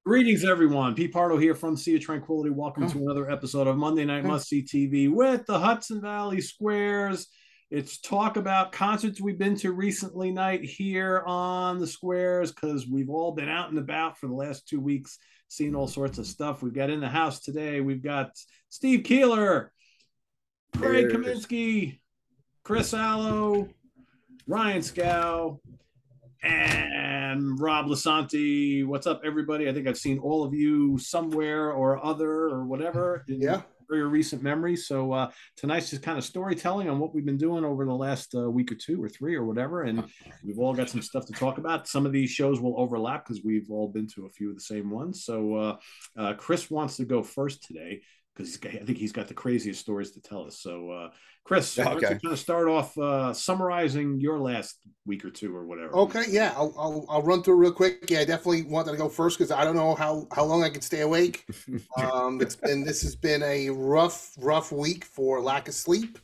Greetings, everyone. Pete Pardo here from Sea of Tranquility. Welcome to another episode of Monday Night Must See TV with the Hudson Valley Squares. It's talk about concerts we've been to recently night here on the squares because we've all been out and about for the last 2 weeks, seeing all sorts of stuff. We've got in the house today. We've got Steve Keeler, Craig Kaminsky, Chris Allo, Ryan Scow, and Rob Lasanti. What's up, everybody? I think I've seen all of you somewhere or other or whatever in very recent memory. So tonight's just kind of storytelling on what we've been doing over the last week or two or three or whatever. And we've all got some stuff to talk about. Some of these shows will overlap because we've all been to a few of the same ones. So Chris wants to go first today because I think he's got the craziest stories to tell us. So, Chris, why don't you kind of start off summarizing your last week or two or whatever? Okay, yeah, I'll run through real quick. Yeah, I definitely wanted to go first because I don't know how long I can stay awake. This has been a rough week for lack of sleep.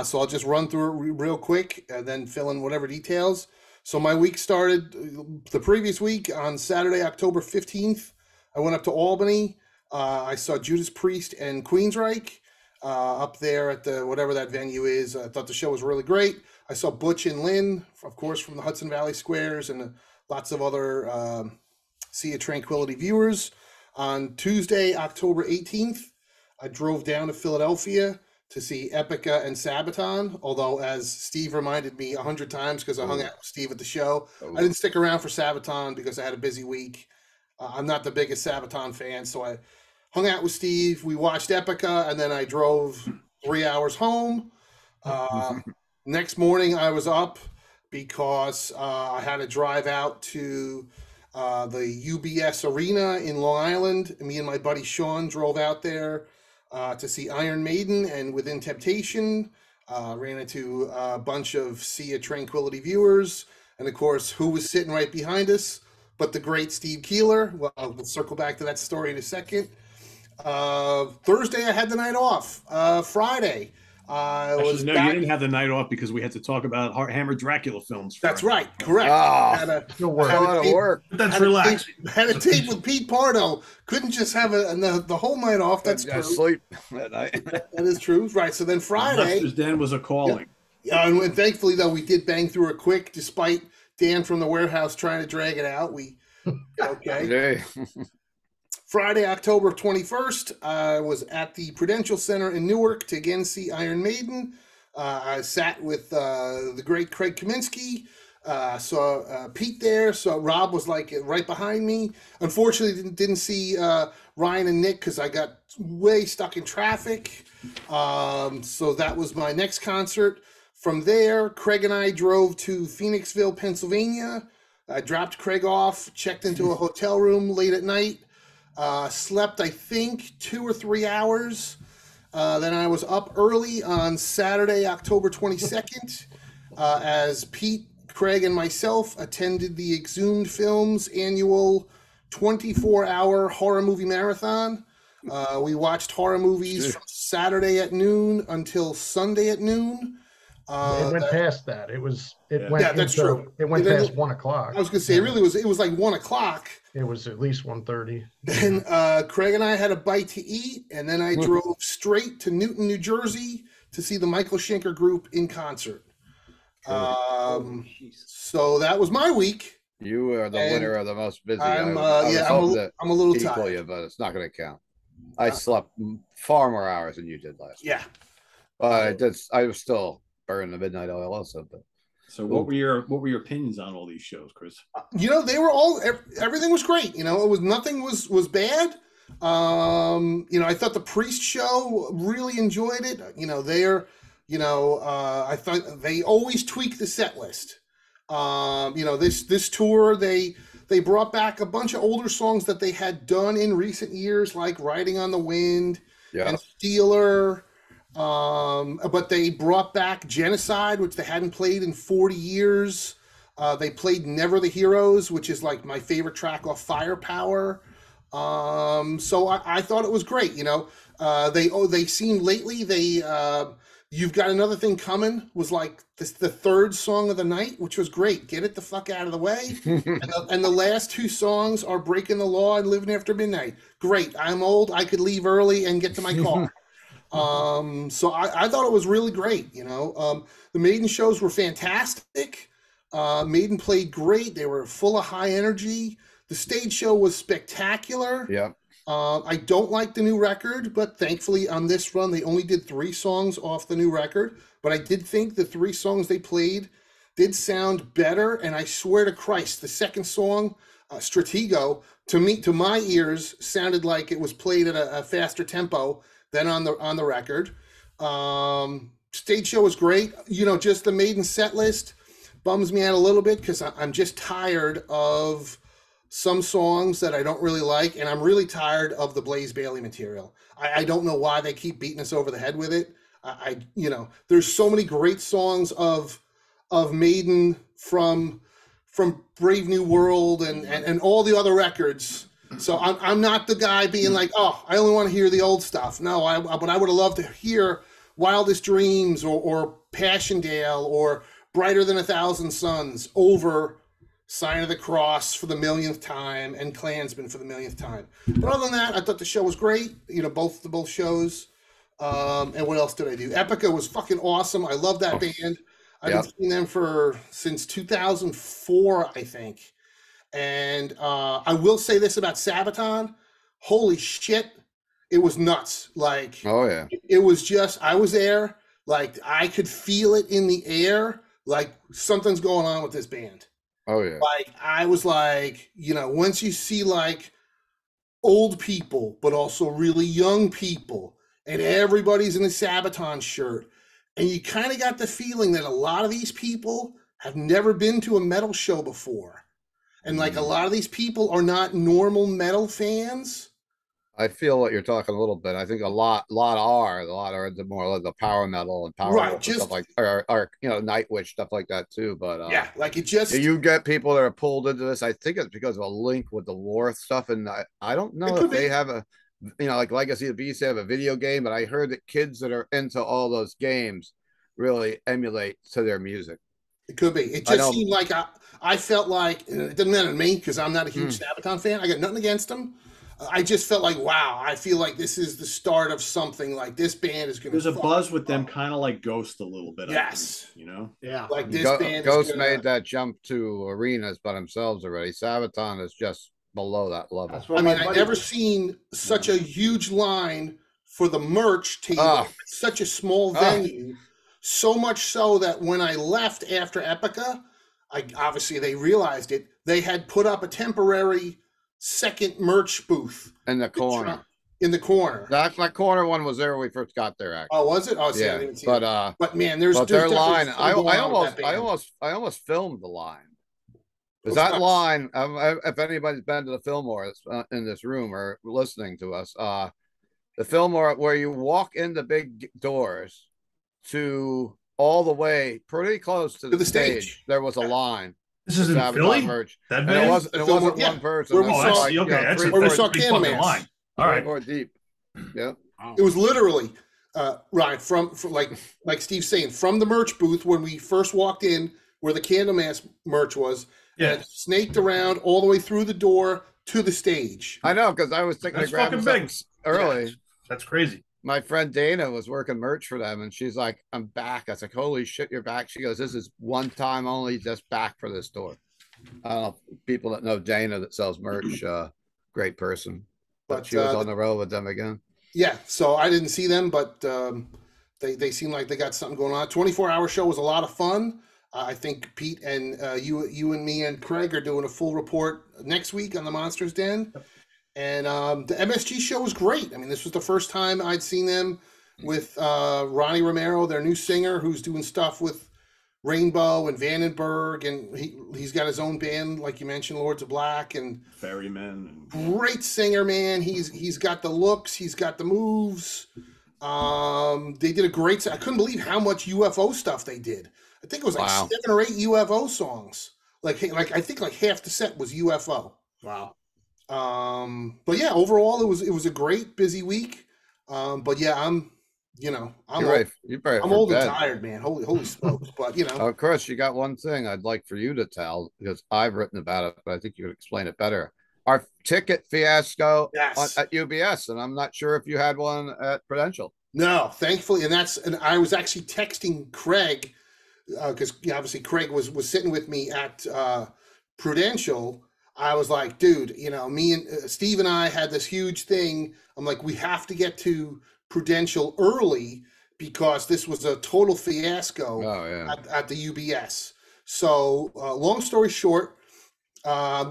So I'll just run through it real quick and then fill in whatever details. So my week started the previous week on Saturday, October 15th. I went up to Albany. I saw Judas Priest and Queensryche up there at the whatever that venue is. I thought the show was really great. I saw Butch and Lynn, of course, from the Hudson Valley Squares, and lots of other Sea of Tranquility viewers. On Tuesday, October 18th, I drove down to Philadelphia to see Epica and Sabaton, although, as Steve reminded me 100 times because I hung out with Steve at the show, I didn't stick around for Sabaton because I had a busy week. I'm not the biggest Sabaton fan, so I hung out with Steve. We watched Epica, and then I drove 3 hours home. Next morning, I was up because I had to drive out to the UBS Arena in Long Island. Me and my buddy Sean drove out there to see Iron Maiden and Within Temptation. Ran into a bunch of Sea of Tranquility viewers. And, of course, who was sitting right behind us but the great Steve Keeler. Well, we'll circle back to that story in a second. Thursday, I had the night off. Friday, you didn't have the night off because we had to talk about Hammer Dracula films. That's right, correct. Work. That's relaxed. Had a tape with Pete Pardo. Couldn't just have the whole night off. That's true. Sleep that night. That is true. Right. So then Friday, Dan was a calling. Yeah, and thankfully though we did bang through it quick, despite Dan from the warehouse trying to drag it out. We okay. Friday, October 21st, I was at the Prudential Center in Newark to again see Iron Maiden. I sat with the great Craig Kaminsky, saw Pete there, so Rob was like right behind me. Unfortunately, didn't see Ryan and Nick because I got way stuck in traffic. So that was my next concert. From there, Craig and I drove to Phoenixville, Pennsylvania. I dropped Craig off, checked into a hotel room late at night. Slept, I think, 2 or 3 hours. Then I was up early on Saturday, October 22nd, as Pete, Craig, and myself attended the Exhumed Films annual 24-hour horror movie marathon. We watched horror movies from Saturday at noon until Sunday at noon. It went past that. It went. That's true. It went past 1 o'clock. I was gonna say it was like 1 o'clock. It was at least 1:30. And Craig and I had a bite to eat, and then I drove straight to Newton, New Jersey, to see the Michael Schenker Group in concert. So that was my week. You are the winner of the most busy. I'm a little tired. You, but it's not going to count. I slept far more hours than you did last. Yeah, but I was still burning the midnight oil also. But so what were your opinions on all these shows, Chris? They were everything was great. Nothing was bad. I thought the Priest show, really enjoyed it. I thought they always tweak the set list. This tour, they brought back a bunch of older songs that they had done in recent years, like Riding on the Wind and Steeler. But they brought back Genocide, which they hadn't played in 40 years. They played Never the Heroes, which is like my favorite track off Firepower. So I thought it was great. They seem lately, You've Got Another Thing Coming was like the third song of the night, which was great. Get it the fuck out of the way. And the last two songs are Breaking the Law and Living After Midnight. Great. I'm old. I could leave early and get to my car. So I thought it was really great. The Maiden shows were fantastic. Maiden played great. They were full of high energy. The stage show was spectacular. Yeah. I don't like the new record, but thankfully on this run, they only did 3 songs off the new record. But I did think the 3 songs they played did sound better. And I swear to Christ, the second song, Stratego, to my ears, sounded like it was played at a faster tempo than on the record. Stage show was great. Just the Maiden set list bums me out a little bit because I'm just tired of some songs that I don't really like, and I'm really tired of the Blaze Bayley material. I don't know why they keep beating us over the head with it. There's so many great songs of Maiden from Brave New World and all the other records. So I'm not the guy being like, oh, I only want to hear the old stuff. No, but I would have loved to hear Wildest Dreams or Passchendaele or Brighter Than a Thousand Suns over Sign of the Cross for the millionth time and Klansman for the millionth time. But other than that, I thought the show was great. Both shows. And what else did I do? Epica was fucking awesome. I love that band. I've been seeing them since 2004, I think. And I will say this about Sabaton. Holy shit, it was nuts. Like, oh yeah, it was just, I was there. Like, I could feel it in the air. Like, something's going on with this band. Oh yeah. Like, I was like, once you see like old people, but also really young people, and everybody's in a Sabaton shirt, and you kind of got the feeling that a lot of these people have never been to a metal show before. And like a lot of these people are not normal metal fans. I feel what you're talking a little bit. I think a lot are the more like the power metal and power metal stuff like, or Nightwish stuff like that too. But yeah, like it just, you get people that are pulled into this. I think it's because of a link with the Lorth stuff, and I don't know if they have a, like Legacy of Beast, they have a video game, but I heard that kids that are into all those games really emulate to their music. It could be. It just seemed like I felt like, it doesn't matter to me because I'm not a huge Sabaton fan. I got nothing against them. I just felt like, wow, I feel like this is the start of something. Like, this band is going to. There's a buzz with them, kind of like Ghost a little bit. Yes. I think, Yeah. Like this band. Ghost made that jump to arenas by themselves already. Sabaton is just below that level. I've never seen such a huge line for the merch table. Such a small venue. So much so that when I left after Epica, obviously they realized it. They had put up a temporary second merch booth in the corner. That corner one was there when we first got there. Actually. Oh, was it? Oh, see, yeah. I didn't see it. But man, there's their line. I almost filmed the line. Because that line, if anybody's been to the Fillmore in this room or listening to us, the Fillmore where you walk in the big doors to all the way pretty close to the stage, there was a line. This is in Philly? Merch. That big? It wasn't one person. Where we saw, that's where we saw Candlemas. Line. All right. More deep. Yeah. It was literally, right, from like Steve's saying, from the merch booth when we first walked in, where the Candlemas merch was, and it snaked around all the way through the door to the stage. I know, because I was thinking of grabbing big early. Yeah. That's crazy. My friend Dana was working merch for them, and she's like, I'm back. I was like, holy shit, you're back. She goes, this is one time only, just back for this store. I don't know, people that know Dana that sells merch, great person. But she was on the road with them again. Yeah, so I didn't see them, but they seem like they got something going on. 24-hour show was a lot of fun. I think Pete and you and me and Craig are doing a full report next week on the Monsters Den. And the MSG show was great. I mean, this was the first time I'd seen them with Ronnie Romero, their new singer, who's doing stuff with Rainbow and Vandenberg, and he's got his own band, like you mentioned, Lords of Black and Ferryman. Great singer, man. He's got the looks, he's got the moves. They did a great. I couldn't believe how much UFO stuff they did. I think it was like 7 or 8 UFO songs. Like I think like half the set was UFO. Wow. But yeah, overall it was a great busy week. But yeah, you know, I'm old and tired, man. Holy smokes! But you know, of course, you got one thing I'd like for you to tell because I've written about it, but I think you could explain it better. Our ticket fiasco at UBS, and I'm not sure if you had one at Prudential. No, thankfully, and I was actually texting Craig because obviously Craig was sitting with me at Prudential. I was like, dude, you know, me and Steve and I had this huge thing. I'm like, we have to get to Prudential early because this was a total fiasco at the UBS. So long story short,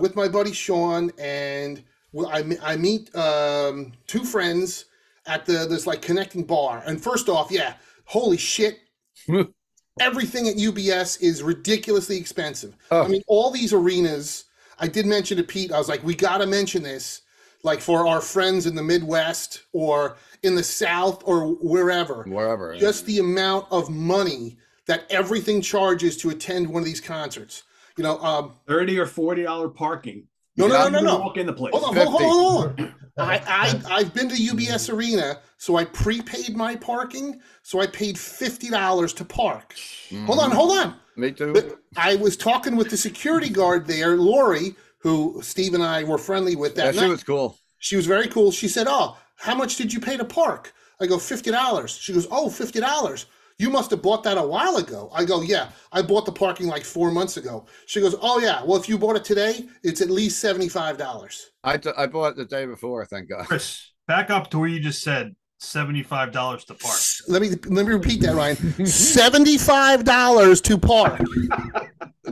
with my buddy Sean, and I meet two friends at this like connecting bar. And first off, holy shit, everything at UBS is ridiculously expensive. I mean, all these arenas. I did mention to Pete, I was like, we got to mention this, like for our friends in the Midwest or in the South or wherever. Just the amount of money that everything charges to attend one of these concerts. You know, $30 or $40 parking. No. Walk in the place. Hold on. I've been to UBS Arena, so I prepaid my parking, so I paid $50 to park. Hold on. Me too. But I was talking with the security guard there, Lori, who Steve and I were friendly with that night. She was cool. She was very cool. She said, "Oh, how much did you pay to park?" I go, $50. She goes, "Oh, $50. You must have bought that a while ago." I go, "Yeah, I bought the parking like 4 months ago." She goes, "Oh yeah, well if you bought it today, it's at least $75." I bought it the day before, thank God. Chris, back up to where you just said $75 to park. Let me repeat that, Ryan. $75 to park.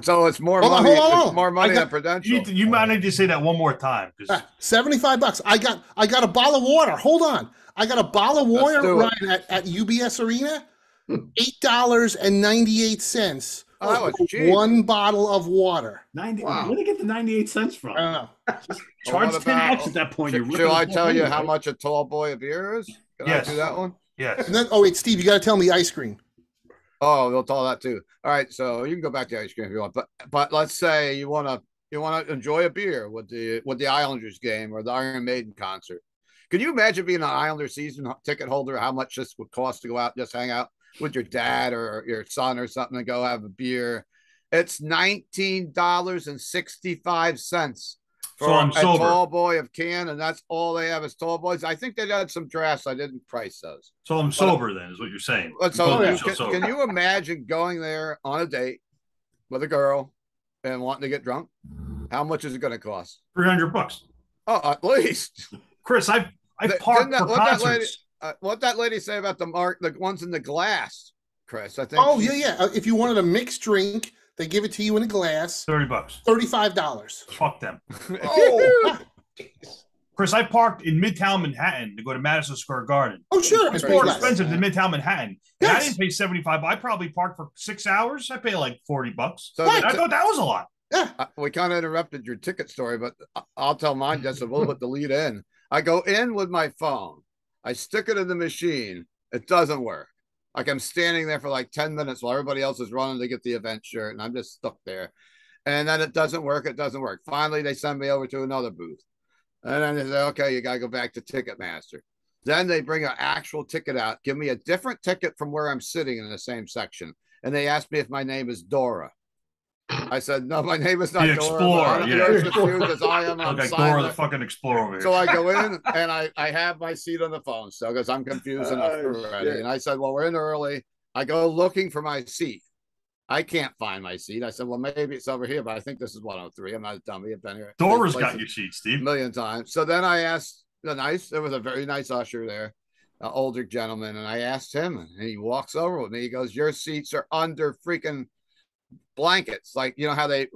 So it's more money. It's more money than Prudential. You might need to say that one more time. $75. I got a bottle of water. Hold on. I got a bottle of water, Ryan, at UBS Arena. $8.98. Oh, that was cheap. One bottle of water. 90. Wow. Where did they get the 98 cents from? I don't know. Charge $10 at that point. Shall I tell you how much a tall boy of beer is? Can I do that one? Yes. And then, wait, Steve, you got to tell me ice cream. Oh, they'll tell that too. All right, so you can go back to ice cream if you want, but let's say you want to enjoy a beer with the Islanders game or the Iron Maiden concert. Can you imagine being an Islanders season ticket holder? How much this would cost to go out and just hang out with your dad or your son or something and go have a beer? It's $19.65 for a tall boy of can, and that's all they have is tall boys. I think they had some drafts. I didn't price those. So I'm sober then, is what you're saying. Can you imagine going there on a date with a girl and wanting to get drunk? How much is it going to cost? $300. Oh, at least. Chris, I parked for concerts. What that lady say about the ones in the glass, Chris? I think. Oh yeah. If you wanted a mixed drink, they give it to you in a glass. $30. $35. Fuck them. Oh, Chris, I parked in Midtown Manhattan to go to Madison Square Garden. Oh sure, it's more expensive than Midtown Manhattan. Yes. And I didn't pay $75. I probably parked for 6 hours. I paid like $40. So I thought that was a lot. Yeah. We kind of interrupted your ticket story, but I'll tell mine just a little bit to lead in. I go in with my phone. I stick it in the machine. It doesn't work. Like I'm standing there for like 10 minutes while everybody else is running to get the event shirt, and I'm just stuck there. And then it doesn't work. Finally, they send me over to another booth. And then they say, okay, you got to go back to Ticketmaster. Then they bring an actual ticket out, give me a different ticket from where I'm sitting in the same section. And they ask me if my name is Dora. I said, no, my name is not the Dora. Explorer. Yeah. As I am. Okay, Dora the fucking Explorer over here. So I go in and I have my seat on the phone. So because I'm confused enough already. And I said, well, we're in early. I go looking for my seat. I can't find my seat. I said, well, maybe it's over here, but I think this is 103. I'm not a dummy. I've been here. Dora's got your seat, Steve. A million times. So then I asked there was a very nice usher there, an older gentleman. And I asked him, and he walks over with me. He goes, your seats are under freaking blankets, like you know how they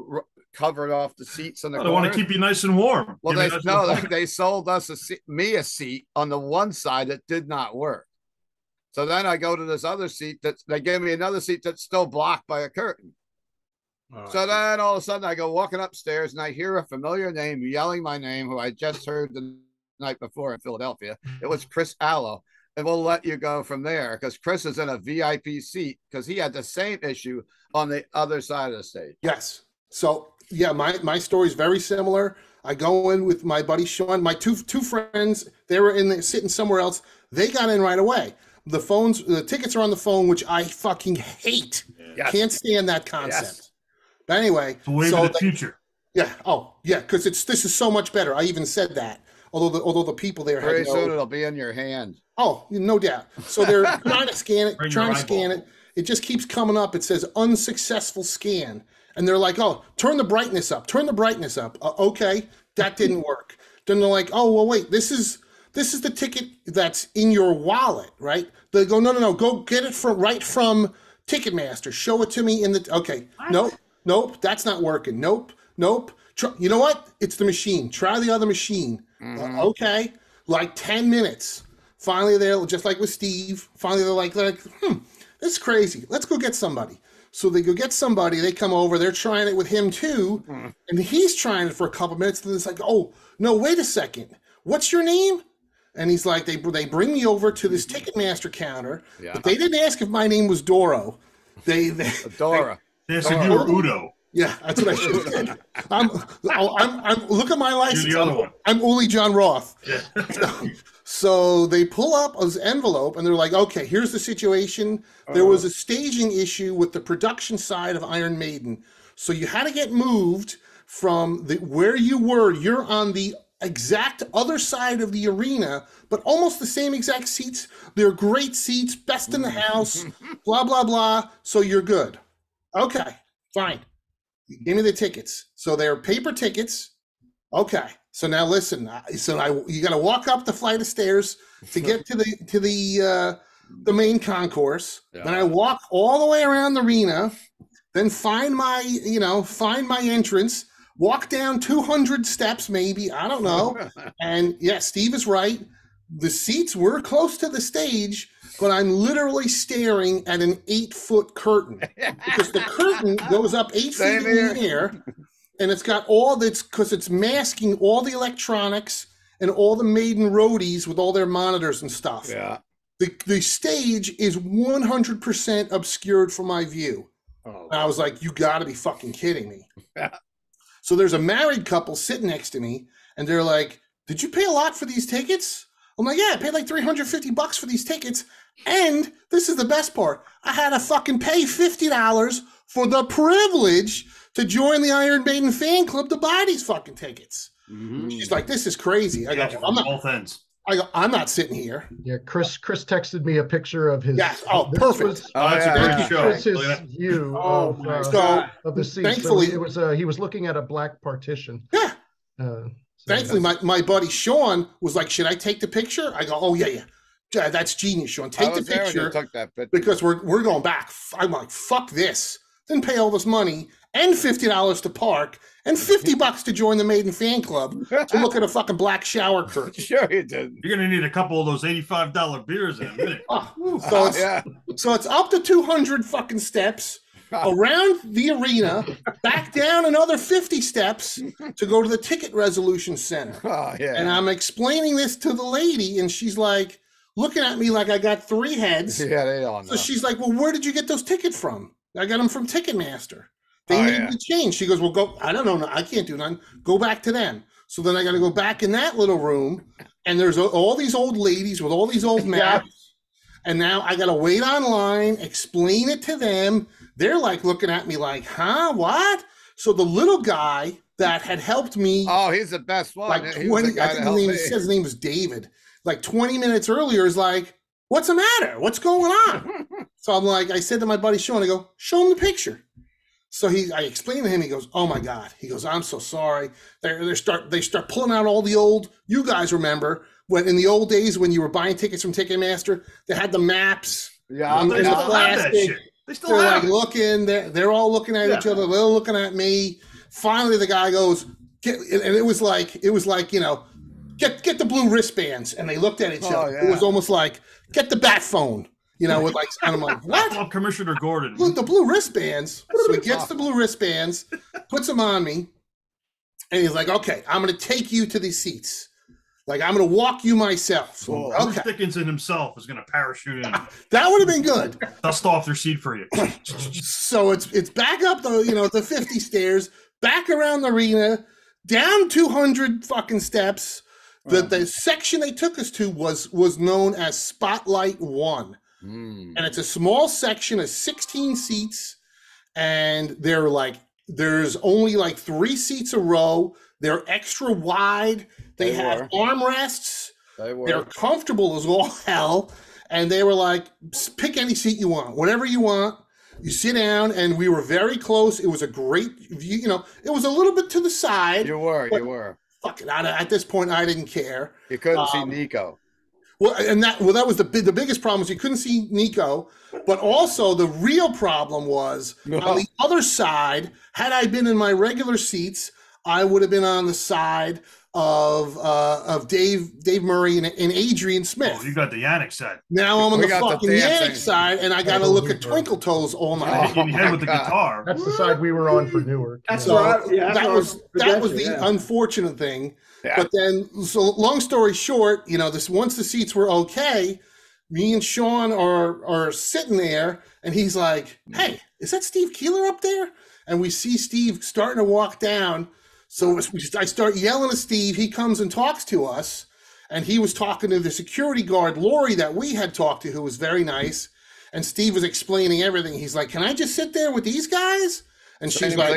covered off the seats on the they want to keep you nice and warm. Well, they sold us a seat on the one side that did not work. So then I go to this other seat that they gave me another seat that's still blocked by a curtain. So then all of a sudden I go walking upstairs and I hear a familiar name yelling my name, who I just heard the night before in Philadelphia. It was Chris Allo. And we'll let you go from there because Chris is in a VIP seat because he had the same issue on the other side of the stage. Yes. So, yeah, my story is very similar. I go in with my buddy Sean. My two friends, they were sitting somewhere else. They got in right away. The tickets are on the phone, which I fucking hate. Yes. Can't stand that concept. Yes. But anyway, the wave of the future. Yeah. Oh, yeah. Because this is so much better. I even said that. Although the people there very soon it'll be in your hand. Oh, no doubt. So they're trying to scan it. It just keeps coming up. It says unsuccessful scan, and they're like, "Oh, turn the brightness up. Turn the brightness up." Okay, that didn't work. Then they're like, "Oh, well, wait. This is the ticket that's in your wallet, right?" They go, "No. Go get it from Ticketmaster. Show it to me in the." Okay. What? Nope. That's not working. Nope. You know what? It's the machine. Try the other machine. Okay. Like 10 minutes. Finally, they're just like with Steve. Finally, they're like, this is crazy. Let's go get somebody. So they go get somebody. They come over. They're trying it with him too. And he's trying it for a couple minutes. And it's like, oh, no, wait a second. What's your name? And he's like, they bring me over to this Ticketmaster counter. Yeah. But they didn't ask if my name was Doro. Dora. They asked if you were Udo. Yeah, that's what I should have said. I'm look at my license. You're the other one. I'm Uli John Roth. Yeah. So they pull up his envelope and they're like, okay, here's the situation. There was a staging issue with the production side of Iron Maiden. So you had to get moved from where you were. You're on the exact other side of the arena, but almost the same exact seats. They're great seats, best in the house, blah, blah, blah. So you're good. Okay, fine. Give me the tickets. So they're paper tickets. Okay. So now listen. You got to walk up the flight of stairs to get to the main concourse. Yeah. Then I walk all the way around the arena. Then find my entrance. Walk down 200 steps, maybe, I don't know. And yeah, Steve is right. The seats were close to the stage, but I'm literally staring at an 8-foot curtain because the curtain goes up 8 feet in the air, and it's got because it's masking all the electronics and all the Maiden roadies with all their monitors and stuff. Yeah. The stage is 100% obscured from my view. Oh. And I was like, you got to be fucking kidding me. Yeah. So there's a married couple sitting next to me, and they're like, did you pay a lot for these tickets? I'm like, yeah, I paid like $350 for these tickets. And this is the best part. I had to fucking pay $50 for the privilege to join the Iron Maiden fan club to buy these fucking tickets. Mm-hmm. She's like, this is crazy. I go, both ends. I'm not sitting here. Yeah, Chris texted me a picture of his. Yes. Oh, perfect. That's a great show. Chris's view of the seats. Thankfully, so he was looking at a black partition. Yeah. Thankfully, my buddy Sean was like, should I take the picture? I go, oh, yeah. That's genius, Sean. Take the picture because we're going back. I'm like, fuck this. Then pay all this money and $50 to park and $50 to join the Maiden fan club to look at a fucking black shower curtain. Sure you did. You're going to need a couple of those $85 beers in a minute. So it's up to 200 fucking steps. Around the arena, back down another 50 steps to go to the ticket resolution center. Oh, yeah. And I'm explaining this to the lady, and she's like, looking at me like I got 3 heads. Yeah, they all know. So she's like, well, where did you get those tickets from? I got them from Ticketmaster. They need to change. She goes, well, go. I don't know. I can't do nothing. Go back to them. So then I got to go back in that little room, and there's all these old ladies with all these old maps. And now I got to wait online, explain it to them. They're like looking at me like, huh, what? So the little guy that had helped me. Oh, he's the best one. Like 20, I think his name was David. Like 20 minutes earlier is like, what's the matter? What's going on? So I'm like, I said to my buddy Sean, I go, show him the picture. So I explained to him, he goes, oh my God. He goes, I'm so sorry. They start pulling out all the old, you guys remember, when in the old days when you were buying tickets from Ticketmaster, they had the maps. Yeah, they still have that shit. They're like looking, they're all looking at each other, they're looking at me. Finally the guy goes, and it was like, you know, get the blue wristbands. And they looked at each other. Yeah. It was almost like, get the bat phone. You know, with like, and I'm like, what? I love Commissioner Gordon. Look, the blue wristbands. So he gets the blue wristbands, puts them on me, and he's like, okay, I'm going to take you to these seats. Like, I'm going to walk you myself. So, okay. Bruce Dickinson himself is going to parachute in. That would have been good. Dust off their seat for you. So it's back up the 50 stairs, back around the arena, down 200 fucking steps, The section they took us to was known as Spotlight 1. And it's a small section of 16 seats, and there's only like 3 seats a row. They're extra wide. They have armrests. They're comfortable as all hell. And they were like, pick any seat you want, whatever you want. You sit down, and we were very close. It was a great view. You know, it was a little bit to the side. You were. Fuck it. At this point, I didn't care. You couldn't see Nico. Well, that was the biggest problem was you couldn't see Nico. But also the real problem was on the other side. Had I been in my regular seats, I would have been on the side of Dave Murray and Adrian Smith. Oh, you got the Yannick side. Now I'm on the fucking Yannick side, and I got to look at Twinkle Toes all night. Hitting your head with the guitar. That's the side we were on for Newark. That was the unfortunate thing. Yeah. But then, so long story short, you know, once the seats were okay, me and Sean are sitting there, and he's like, "Hey, is that Steve Keeler up there?" And we see Steve starting to walk down. So I start yelling at Steve. He comes and talks to us, and he was talking to the security guard, Lori, that we had talked to, who was very nice. And Steve was explaining everything. He's like, "Can I just sit there with these guys?" And she's like,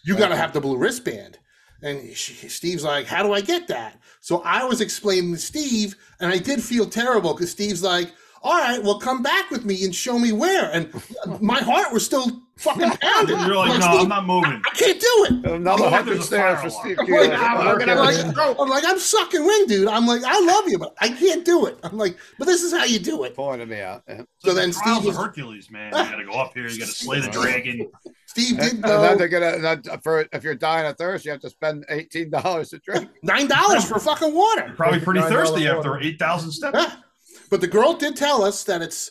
"You got to have the blue wristband." And Steve's like, "How do I get that?" So I was explaining to Steve, and I did feel terrible because Steve's like, "All right, well, come back with me and show me where." And my heart was still fucking pounding. You're like, "No, Steve, I'm not moving. I can't do it." Another 100 stairs for Steve Keeler. I'm like, I'm sucking wind, dude. I'm like, I love you, but I can't do it. I'm like, but this is how you do it. Pointing me out. So then Steve was Hercules, man. You got to go up here. You got to slay the dragon. Steve did go. And then if you're dying of thirst, you have to spend $18 to drink. $9 for fucking water. You're probably pretty thirsty after 8,000 steps. Yeah. But the girl did tell us that it's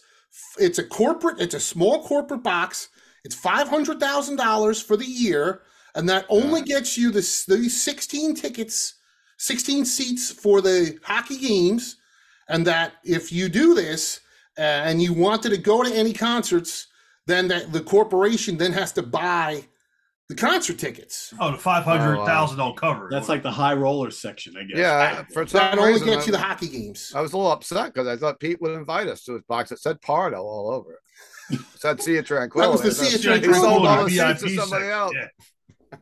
a small corporate box. It's $500,000 for the year, and that only gets you the 16 tickets, 16 seats for the hockey games. And that if you do this and you wanted to go to any concerts, then the corporation then has to buy the concert tickets. Oh, the 500,000 don't cover it. That's like the high roller section, I guess. Yeah, for some that reason, only gets you the hockey games. I was a little upset because I thought Pete would invite us to his box. It said Pardo all over it. It said Sea of Tranquility. That was the Sea of Tranquility. He sold all the seats to VIP somebody else. Yeah.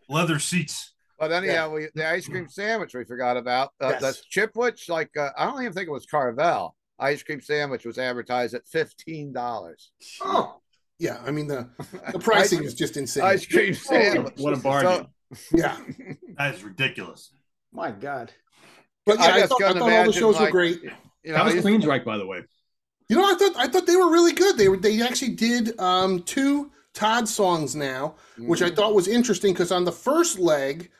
Leather seats. But anyhow, the ice cream sandwich we forgot about. The Chipwich, I don't even think it was Carvel. Ice cream sandwich was advertised at $15. Oh. Yeah, I mean the pricing is just insane. Ice cream sandwich. What a bargain! Yeah, that is ridiculous. My God. But yeah, I thought all the shows were great. You know, that was Queensryche, by the way. You know, I thought they were really good. They actually did 2 Todd songs now, which I thought was interesting because on the first leg,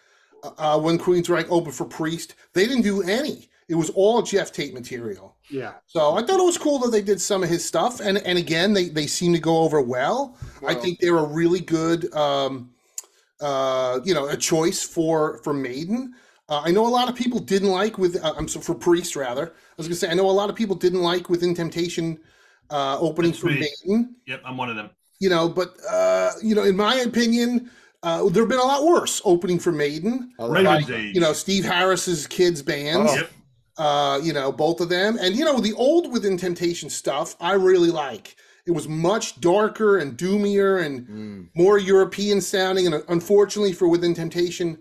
when Queensryche opened for Priest, they didn't do any. It was all Jeff Tate material. Yeah. So I thought it was cool that they did some of his stuff. And again, they seem to go over well. I think they're a really good, a choice for Maiden. I know a lot of people didn't like for Priest rather. I was gonna say, I know a lot of people didn't like Within Temptation opening for Maiden. Yep, I'm one of them. You know, but in my opinion, there have been a lot worse opening for Maiden. Raven's Age. You know, Steve Harris's kids' bands. Yep. Both of them. And, the old Within Temptation stuff, I really like. It was much darker and doomier and more European sounding. And unfortunately for Within Temptation,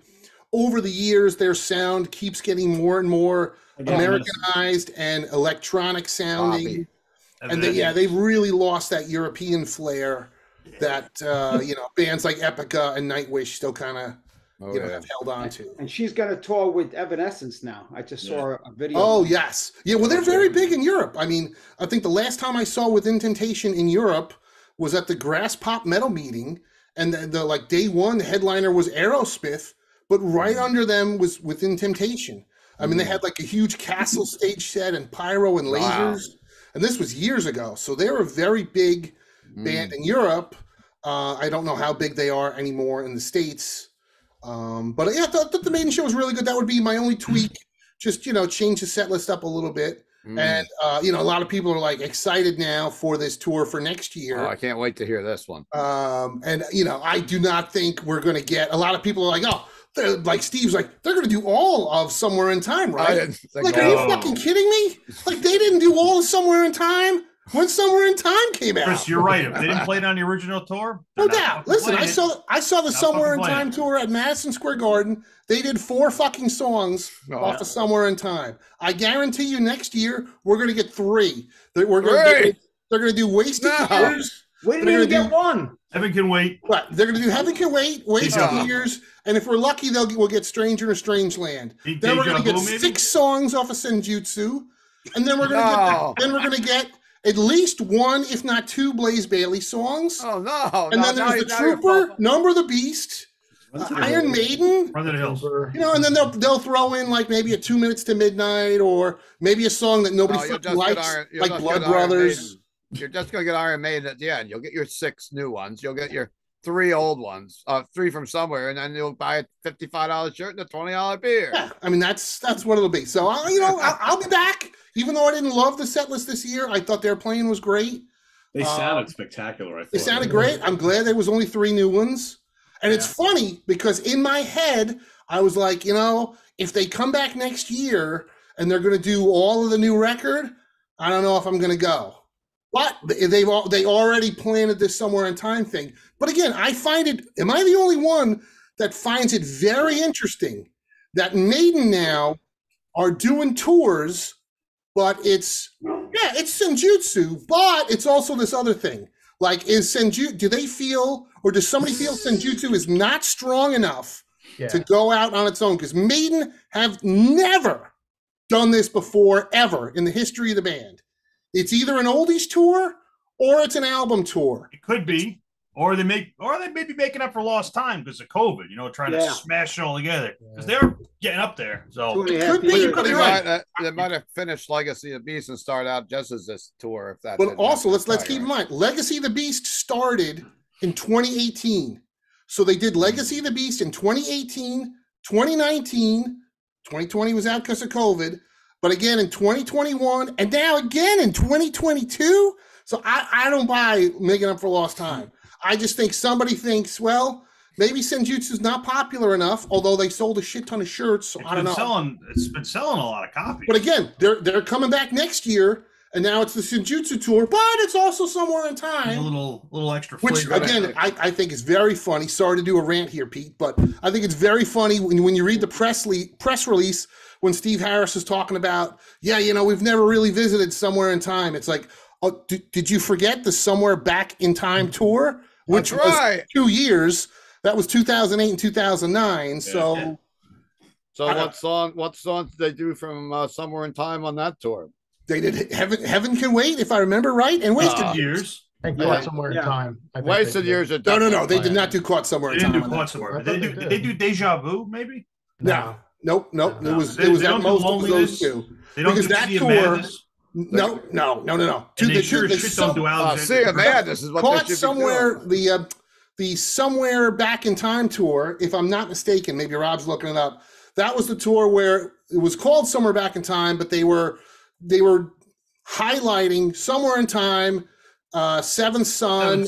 over the years, their sound keeps getting more and more Americanized and electronic sounding. And they've really lost that European flair that, bands like Epica and Nightwish still kind of have held on to. And she's going to tour with Evanescence now. I just saw a video. Oh, yes. Yeah, well, they're very big in Europe. I mean, I think the last time I saw Within Temptation in Europe was at the Grass Pop Metal meeting. And the day one, the headliner was Aerosmith, but right under them was Within Temptation. I mean, they had like a huge castle stage set and pyro and lasers. Wow. And this was years ago. So they're a very big band in Europe. I don't know how big they are anymore in the States. But yeah, I thought the Maiden show was really good. That would be my only tweak. Just, change the set list up a little bit. And, a lot of people are like excited now for this tour for next year. Oh, I can't wait to hear this one. I do not think we're going to get, a lot of people are like, oh, like Steve's like, they're going to do all of Somewhere in Time, right? Like, are you fucking kidding me? Like, they didn't do all of Somewhere in Time when Somewhere in Time came out. Chris, you're right. If they didn't play it on the original tour, no doubt. Listen, I saw the Somewhere in Time tour at Madison Square Garden. They did 4 fucking songs off of Somewhere in Time. I guarantee you, next year we're going to get 3. They're going to do Wasted Years. We didn't even get one. Heaven Can Wait. Right. They're going to do Heaven Can Wait, Wasted Years, and if we're lucky, we'll get Stranger in a Strange Land. Then we're going to get 6 songs off of Senjutsu, and then we're going to get at least 1, if not 2, Blaze Bayley songs. Oh no! And then there's the Trooper, Number of the Beast, Iron Maiden, Run to the Hills. and then they'll throw in like maybe a 2 Minutes to Midnight, or maybe a song that nobody fucking likes, like Blood Brothers. You're just going to get Iron Maiden at the end. You'll get your 6 new ones. You'll get your 3 old ones, 3 from somewhere, and then you'll buy a $55 shirt and a $20 beer. Yeah, I mean that's what it'll be. So I'll be back. Even though I didn't love the set list this year, I thought their playing was great. They sounded spectacular. I thought they sounded great. I'm glad there was only 3 new ones. And it's funny because in my head I was like, if they come back next year and they're going to do all of the new record, I don't know if I'm going to go. But they already planted this Somewhere in Time thing. But again, I find it, am I the only one that finds it very interesting that Maiden now are doing tours, but it's Senjutsu, but it's also this other thing. Like, do they feel, or does somebody feel Senjutsu is not strong enough to go out on its own? Because Maiden have never done this before, ever, in the history of the band. It's either an oldies tour or it's an album tour. It could be, or they may be making up for lost time because of COVID. Trying to smash it all together because they're getting up there. So it could be. They might have finished Legacy of Beast and start out just as this tour. If that. But also, let's keep in mind, Legacy of the Beast started in 2018. So they did Legacy of the Beast in 2018, 2019, 2020 was out because of COVID. But again, in 2021, and now again in 2022. So I don't buy making up for lost time. I just think somebody thinks, well, maybe Senjutsu's not popular enough, although they sold a shit ton of shirts. So I don't know. It's been selling a lot of copies. But again, they're coming back next year, and now it's the Senjutsu tour, but it's also Somewhere in Time. A little extra flavor. Which, again, I think is very funny. Sorry to do a rant here, Pete, but I think it's very funny when you read the press release when Steve Harris is talking about, we've never really visited Somewhere in Time. It's like, oh, did you forget the Somewhere Back in Time tour? Which was 2 years. That was 2008 and 2009. Yeah. So what songs did they do from Somewhere in Time on that tour? They did Heaven Can Wait, if I remember right, and Wasted Years. And Caught Somewhere in Time. Wasted Years are no. They did not do Caught Somewhere in Time. They didn't do Caught Somewhere. Did they do Deja Vu, maybe? No. Nope. It was at most of those 2. They don't do that tour. No. They sure don't do Alexander. Madness is what Caught Somewhere, the Somewhere Back in Time tour, if I'm not mistaken, maybe Rob's looking it up. That was the tour where it was called Somewhere Back in Time, but they were highlighting Somewhere in Time, Seventh Son,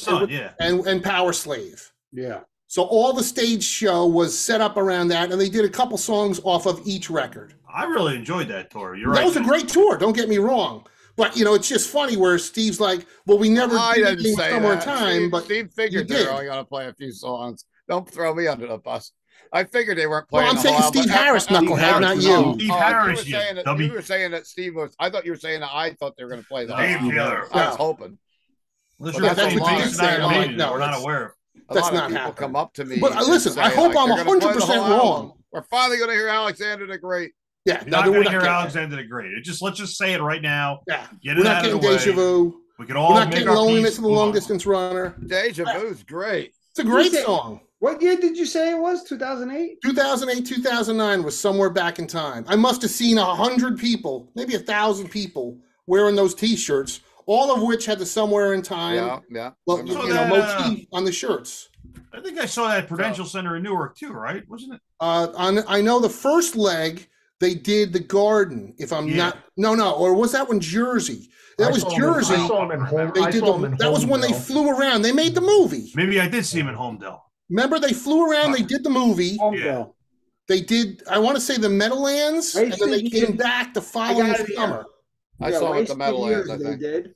and Power Slave. Yeah. So all the stage show was set up around that, and they did a couple songs off of each record. I really enjoyed that tour. You're right. That was a great tour. Don't get me wrong. But, it's just funny where Steve's like, well, we never did Somewhere in Time. But Steve figured they were only going to play a few songs. Don't throw me under the bus. I figured they weren't playing. Well, I'm saying Steve Harris, knucklehead, not you. Steve Harris, you were saying that Steve was. I thought you were saying that I thought they were going to play the together. I was hoping. That's what you're saying. No, we're not aware. That's not happening. Come up to me. But listen, I hope I'm 100% wrong. We're finally going to hear Alexander the Great. Yeah, you're not going to hear Alexander the Great. Let's just say it right now. Yeah, we're not getting Deja Vu. We can all. We're not getting Loneliness of the Long Distance Runner. Deja Vu's great. It's a great song. What year did you say it was? 2008? 2008, 2009 was Somewhere Back in Time. I must have seen 100 people, maybe 1,000 people wearing those T-shirts, all of which had the Somewhere in Time motif on the shirts. I think I saw that at Prudential Center in Newark too, right? Wasn't it? I know the first leg they did the Garden. If I'm not, or was that one Jersey? That was Jersey. I saw him in home. That was when they flew around. They made the movie. Maybe I did see him in Homedale. Remember, they flew around. They did the movie. Homedale. They did, I want to say the Meadowlands, and then they came back the following summer. I saw it at the Meadowlands, I think. They did.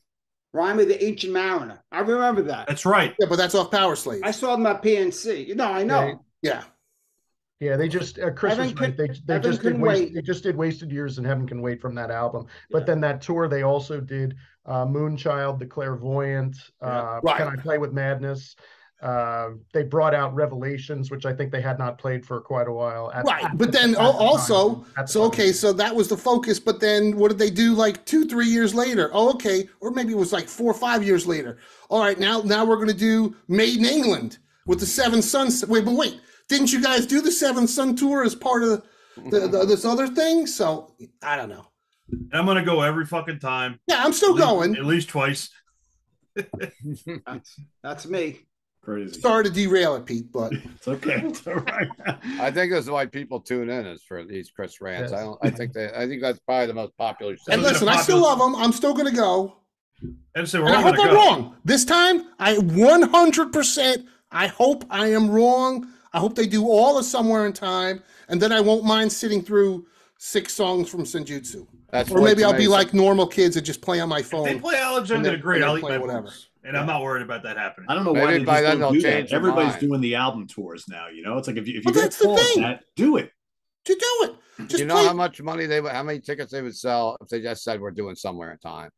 Rhyme of the Ancient Mariner. I remember that. That's right. Yeah, but that's off Power Slave. I saw them at PNC. No, I know. Yeah. Yeah, they just Chris was right. They just did Wasted Years and Heaven Can Wait from that album. But then that tour, they also did Moonchild, The Clairvoyant, Can I Play with Madness? They brought out Revelations, which I think they had not played for quite a while. But then also, so that was the focus. But then what did they do like 2-3 years later? Oh, okay. Or maybe it was like 4 or 5 years later. All right, now we're going to do Made in England with the Seven Sons. Wait. Didn't you guys do the Seven Sun tour as part of this other thing? So I don't know. I'm going to go every fucking time. Yeah, I'm still going. At least twice. That's me. Crazy. Sorry to derail it, Pete, but it's okay. It's all right. I think that's why people tune in is for these Chris rants. Yes. I think that's probably the most popular. And listen, I still love them. I'm still going to go. And so I hope I'm wrong. This time, I 100%. I hope I am wrong. I hope they do all of Somewhere in Time, and then I won't mind sitting through 6 songs from Senjutsu. Or maybe I'll be like normal kids and just play on my phone. If they play Alexander the Great, I'll eat my whatever. books. And I'm not worried about that happening. I don't know why by then they'll change. Everybody's doing the album tours now. You know, it's like if you get called that, do it. To do it. Just how much money how many tickets they would sell if they just said we're doing Somewhere in Time?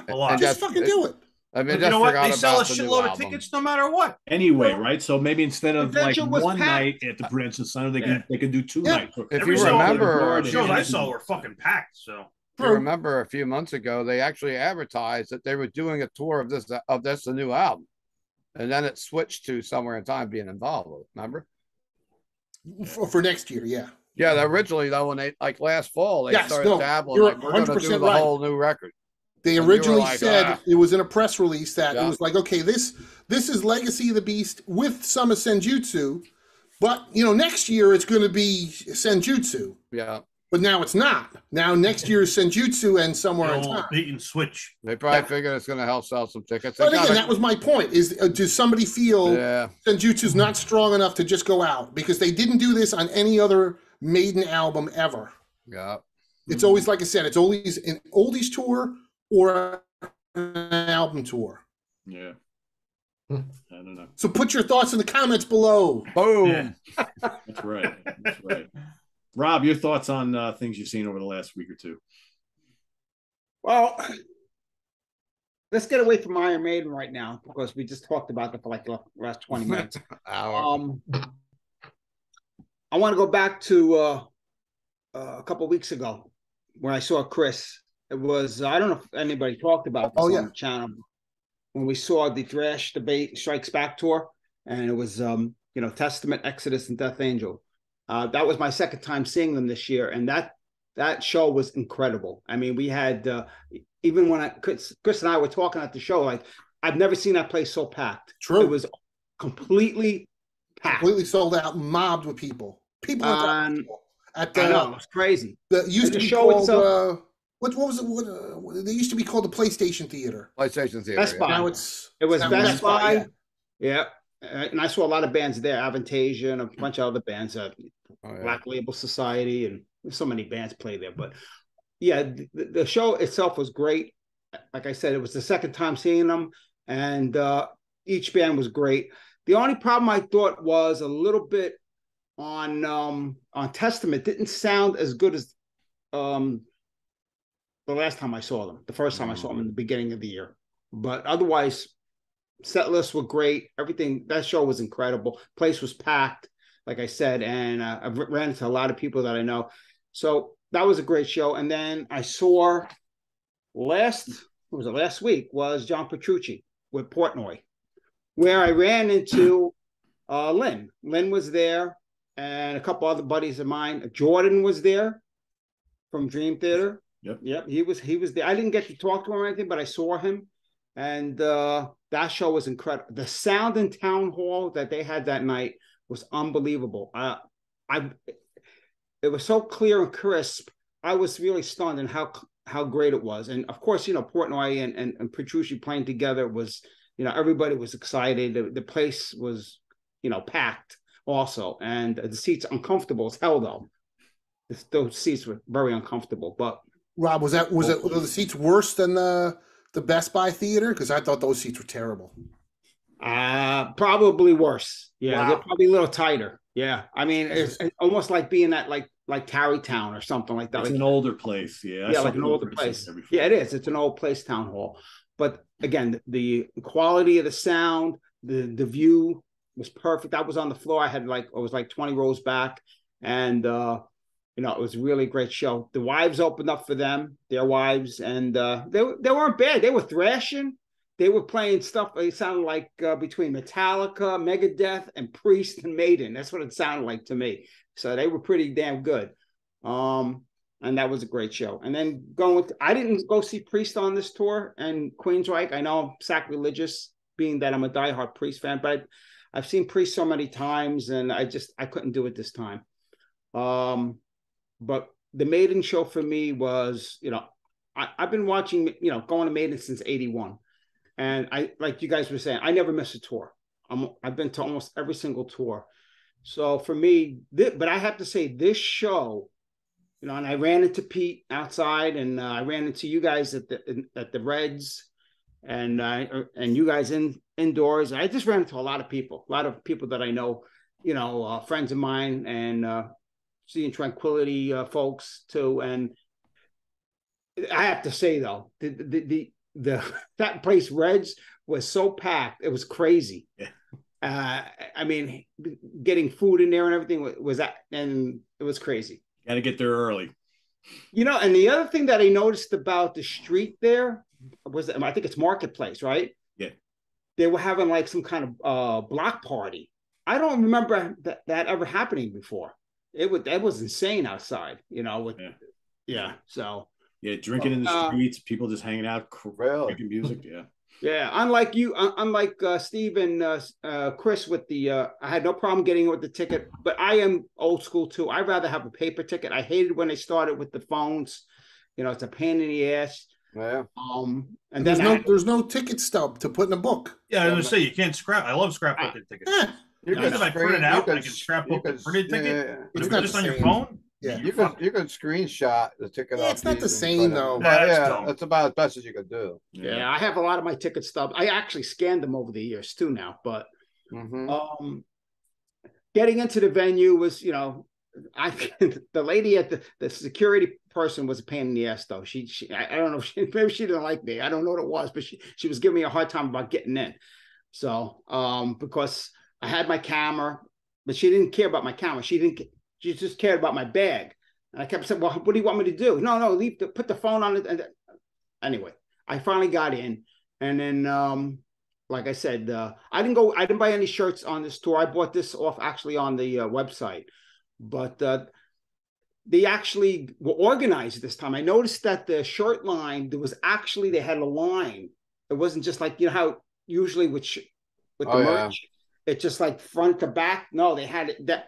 A lot. Just fucking do it. I mean, you know what? They sell a shitload of tickets no matter what. Anyway, right? So maybe instead of like one night at the Princess Center, they can do 2 nights. If you remember, shows I saw were fucking packed. So if you remember a few months ago, they actually advertised that they were doing a tour of the new album, and then it switched to Somewhere in Time being involved with it. Remember? For next year, yeah. Yeah, originally though, when they like last fall, they started dabbling. Like, we're going to do the whole new record. They originally said it was in a press release that it was like, okay, this is Legacy of the Beast with some of Senjutsu, but next year it's going to be Senjutsu. Yeah. But now it's not. Now next year is Senjutsu and Somewhere in Time. They can switch. They probably figured it's going to help sell some tickets. But again, that was my point. Is does somebody feel Senjutsu's not strong enough to just go out? Because they didn't do this on any other Maiden album ever. Yeah. It's always, like I said, it's always an oldies tour or an album tour. Yeah. I don't know. So put your thoughts in the comments below. Boom. Yeah. That's right. That's right. Rob, your thoughts on things you've seen over the last week or two? Well, let's get away from Iron Maiden right now because we just talked about it for like the last 20 minutes. I want to go back to a couple of weeks ago when I saw Chris. It was, I don't know if anybody talked about this on the channel, when we saw the Thrash Debate Strikes Back tour, and it was, Testament, Exodus, and Death Angel. That was my second time seeing them this year, and that show was incredible. I mean, we had, even when Chris and I were talking at the show, like, I've never seen that place so packed. True. It was completely packed. Completely sold out, mobbed with people. People at the, I know, it was crazy. The used to be show called, itself, what was it? What, they used to be called the PlayStation Theater. PlayStation Theater. Best Buy. Now it was Best Buy. Yeah. And I saw a lot of bands there, Avantasia and a bunch of other bands, Black Label Society, and so many bands play there. But yeah, the show itself was great. Like I said, it was the second time seeing them, and each band was great. The only problem I thought was a little bit on Testament didn't sound as good as the last time I saw them, the first time I saw them in the beginning of the year. But otherwise, set lists were great. Everything, that show was incredible. Place was packed, like I said, and I ran into a lot of people that I know. So that was a great show. And then I saw last week was John Petrucci with Portnoy, where I ran into Lynn. Lynn was there, and a couple other buddies of mine. Jordan was there from Dream Theater. Yep. He was there. I didn't get to talk to him or anything, but I saw him, and that show was incredible. The sound in Town Hall that they had that night was unbelievable. It was so clear and crisp. I was really stunned in how great it was. And of course, Portnoy and Petrucci playing together was, everybody was excited. The place was, packed also, and the seats uncomfortable as hell though. Those seats were very uncomfortable. But Rob, were the seats worse than the Best Buy theater? Because I thought those seats were terrible. Probably worse. Yeah, wow. They're probably a little tighter. Yeah, I mean, it's almost like being at like Tarrytown or something like that. It's like, an older place. Yeah, like an older place. Yeah, it is. It's an old place, town hall. But again, the quality of the sound, the view was perfect. I was on the floor. I was like 20 rows back, and it was a really great show. The wives opened up for them, their wives, and they weren't bad. They were thrashing. They were playing stuff. It sounded like between Metallica, Megadeth, and Priest and Maiden. That's what it sounded like to me. So they were pretty damn good. And that was a great show. And then I didn't go see Priest on this tour and Queensryche. I know I'm sacrilegious, being that I'm a diehard Priest fan, but I've seen Priest so many times, and I couldn't do it this time. But the Maiden show for me was, I've been watching, going to Maiden since '81. And I, like you guys were saying, I never miss a tour. I've been to almost every single tour. So for me, but I have to say this show, and I ran into Pete outside, and I ran into you guys at the Reds, and you guys indoors. I just ran into a lot of people that I know, friends of mine, and Seeing Tranquility folks too. And I have to say though, that place Reds was so packed, it was crazy. Yeah. I mean, getting food in there and everything and it was crazy. Got to get there early. And the other thing that I noticed about the street there was, I think it's Marketplace, right? Yeah. They were having like some kind of block party. I don't remember that ever happening before. That was insane outside, So. Yeah, drinking in the streets, people just hanging out, making music. Yeah. Yeah, unlike Steve and Chris with I had no problem getting it with the ticket, but I am old school too. I'd rather have a paper ticket. I hated when they started with the phones. It's a pain in the ass. Yeah. And there's no ticket stub to put in a book. Yeah, I was gonna say you can't scrap. I love scrapbooking tickets. Yeah. You can print it out. I can scrapbook the printed ticket. Yeah. It's just on your phone. Yeah, you can screenshot the ticket. Yeah, it's not the same though. That's about as best as you could do. Yeah, I have a lot of my ticket stubs. I actually scanned them over the years too now. But getting into the venue was, the lady at the security person was a pain in the ass though. She I don't know, maybe she didn't like me. I don't know what it was, but she was giving me a hard time about getting in. So because I had my camera, but she didn't care about my camera. She just cared about my bag. And I kept saying, well, what do you want me to do? No, put the phone on it. And anyway, I finally got in. And then, like I said, I didn't buy any shirts on this tour. I bought this off actually on the website. But they actually were organized this time. I noticed that the shirt line, they had a line. It wasn't just like, how usually with the merch. It's just like front to back. No, they had it. That's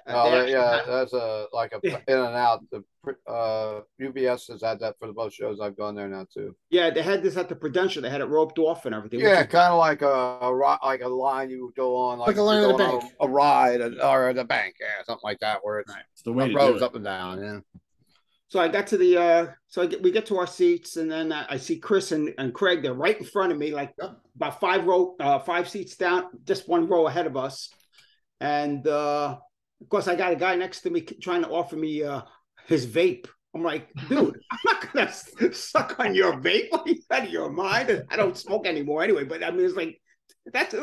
like a in and out. The UBS has had that for the most shows I've gone there now too. Yeah, they had this at the Prudential. They had it roped off and everything. Yeah, kind of like a line you would go on, like a line of the bank, a ride, or the bank, something like that, where it's the way rows up and down. Yeah. So I got to we get to our seats, and then I see Chris and Craig. They're right in front of me, like about 5 seats down, just one row ahead of us. And of course, I got a guy next to me trying to offer me his vape. I'm like, dude, I'm not gonna suck on your vape. What are you out of your mind? I don't smoke anymore anyway. But I mean, it's like that's I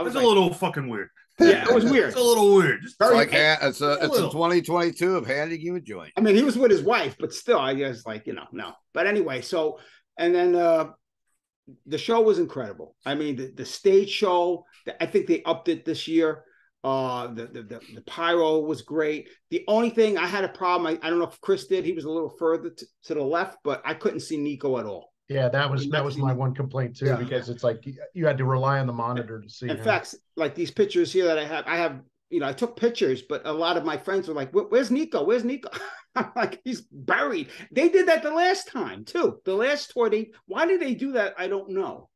was a little fucking weird. Yeah, it was weird. It's a little weird. It's like it's a 2022 of handing you a joint. I mean, he was with his wife, but still, I guess no. But anyway, so and then the show was incredible. I mean, the stage show. I think they upped it this year. The pyro was great. The only thing I had a problem. I don't know if Chris did. He was a little further to the left, but I couldn't see Nico at all. Yeah, that was my one complaint too, because it's like you had to rely on the monitor to see. In fact, like these pictures here that I have, I took pictures, but a lot of my friends were like, "Where's Nico? Where's Nico?" I'm like, he's buried. They did that the last time too. The last tour, why did they do that? I don't know.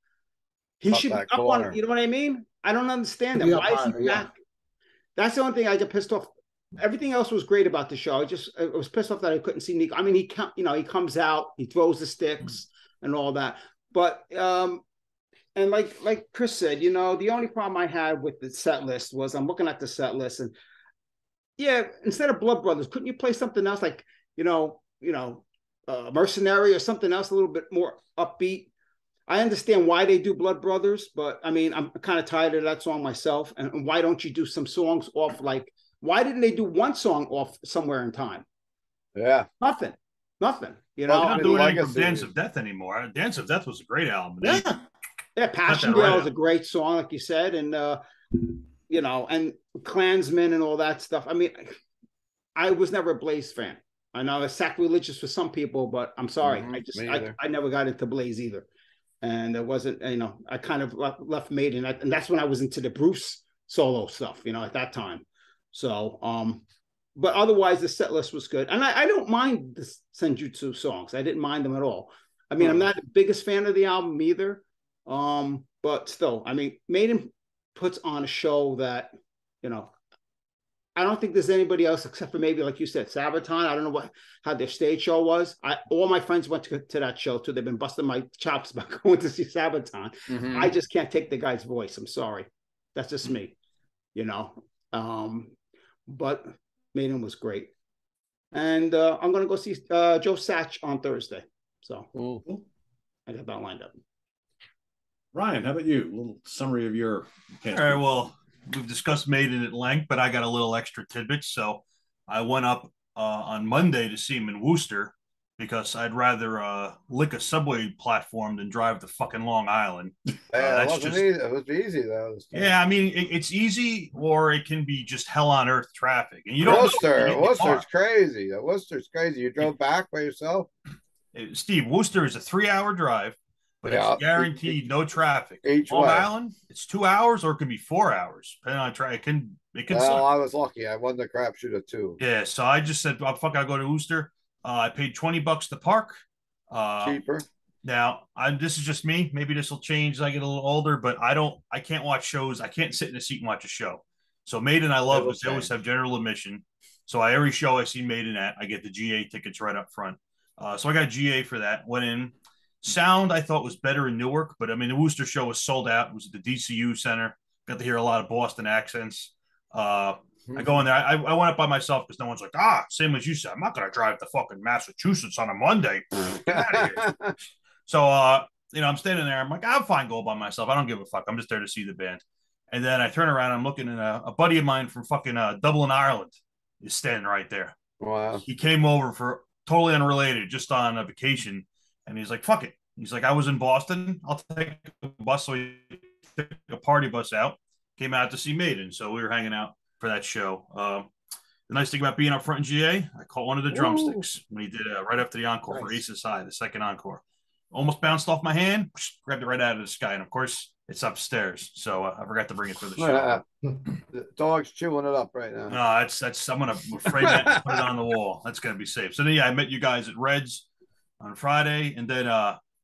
He should be up on. You know what I mean? I don't understand that. Why is he back? That's the only thing I get pissed off. Everything else was great about the show. I was pissed off that I couldn't see Nico. I mean, he comes out, he throws the sticks and all that. But and like Chris said, the only problem I had with the set list was I'm looking at the set list and instead of Blood Brothers, couldn't you play something else like Mercenary or something else a little bit more upbeat? I understand why they do Blood Brothers, but I mean, I'm kind of tired of that song myself. And why don't you do some songs off why didn't they do one song off Somewhere in Time? Yeah. Nothing. They're not doing anything from Dance of Death anymore. Dance of Death was a great album. Yeah, Passchendaele is a great song, like you said, and and Klansmen and all that stuff. I mean, I was never a Blaze fan. I know it's sacrilegious for some people, but I'm sorry. I never got into Blaze either. And it wasn't, I kind of left Maiden. And that's when I was into the Bruce solo stuff, at that time. So, but otherwise the set list was good. And I don't mind the Senjutsu songs. I didn't mind them at all. I mean, I'm not the biggest fan of the album either. But still, I mean, Maiden puts on a show that, I don't think there's anybody else except for maybe, like you said, Sabaton. I don't know how their stage show was. All my friends went to that show too. They've been busting my chops about going to see Sabaton. Mm-hmm. I just can't take the guy's voice. I'm sorry. That's just me, But Maiden was great. And I'm going to go see Joe Satch on Thursday. So I got that lined up. Ryan, how about you? A little summary of your All right, well, we've discussed Maiden at length, but I got a little extra tidbits. So I went up on Monday to see him in Worcester because I'd rather lick a subway platform than drive to fucking Long Island. Yeah, it was easy though. Yeah, I mean, it's easy, or it can be just hell on earth traffic. And Worcester's crazy. Worcester's crazy. You drove back by yourself? Steve, Worcester is a 3-hour drive. But it's guaranteed no traffic. Long Island, it's 2 hours or it can be 4 hours. Depending on traffic. It can Well, I was lucky. I won the crapshoot at 2. Yeah, so I just said, oh, fuck, I'll go to Worcester. I paid $20 to park. Cheaper. Now, this is just me. Maybe this will change as I get a little older, but I can't watch shows. I can't sit in a seat and watch a show. So Maiden I love because they always have general admission. So every show I see Maiden at, I get the GA tickets right up front. So I got GA for that. Went in. Sound I thought was better in Newark, but I mean the Worcester show was sold out. It was at the DCU Center. Got to hear a lot of Boston accents. I go in there. I went up by myself because no one's like, same as you said. I'm not gonna drive to fucking Massachusetts on a Monday. Get out of here. So I'm standing there. I'm like, I'm fine going by myself. I don't give a fuck. I'm just there to see the band. And then I turn around. I'm looking, and a buddy of mine from fucking Dublin, Ireland, is standing right there. Wow. He came over for totally unrelated, just on a vacation. And he's like, fuck it. He's like, I was in Boston. I'll take a bus. So he took a party bus out, came out to see Maiden. So we were hanging out for that show. The nice thing about being up front in GA, I caught one of the drumsticks when he did right after the encore for Aces High, the second encore. Almost bounced off my hand, grabbed it right out of the sky. And of course, it's upstairs. So I forgot to bring it for the show. The dog's chewing it up right now. No, that's I'm going to frame that and put it on the wall. That's going to be safe. So then, I met you guys at Reds on Friday, and then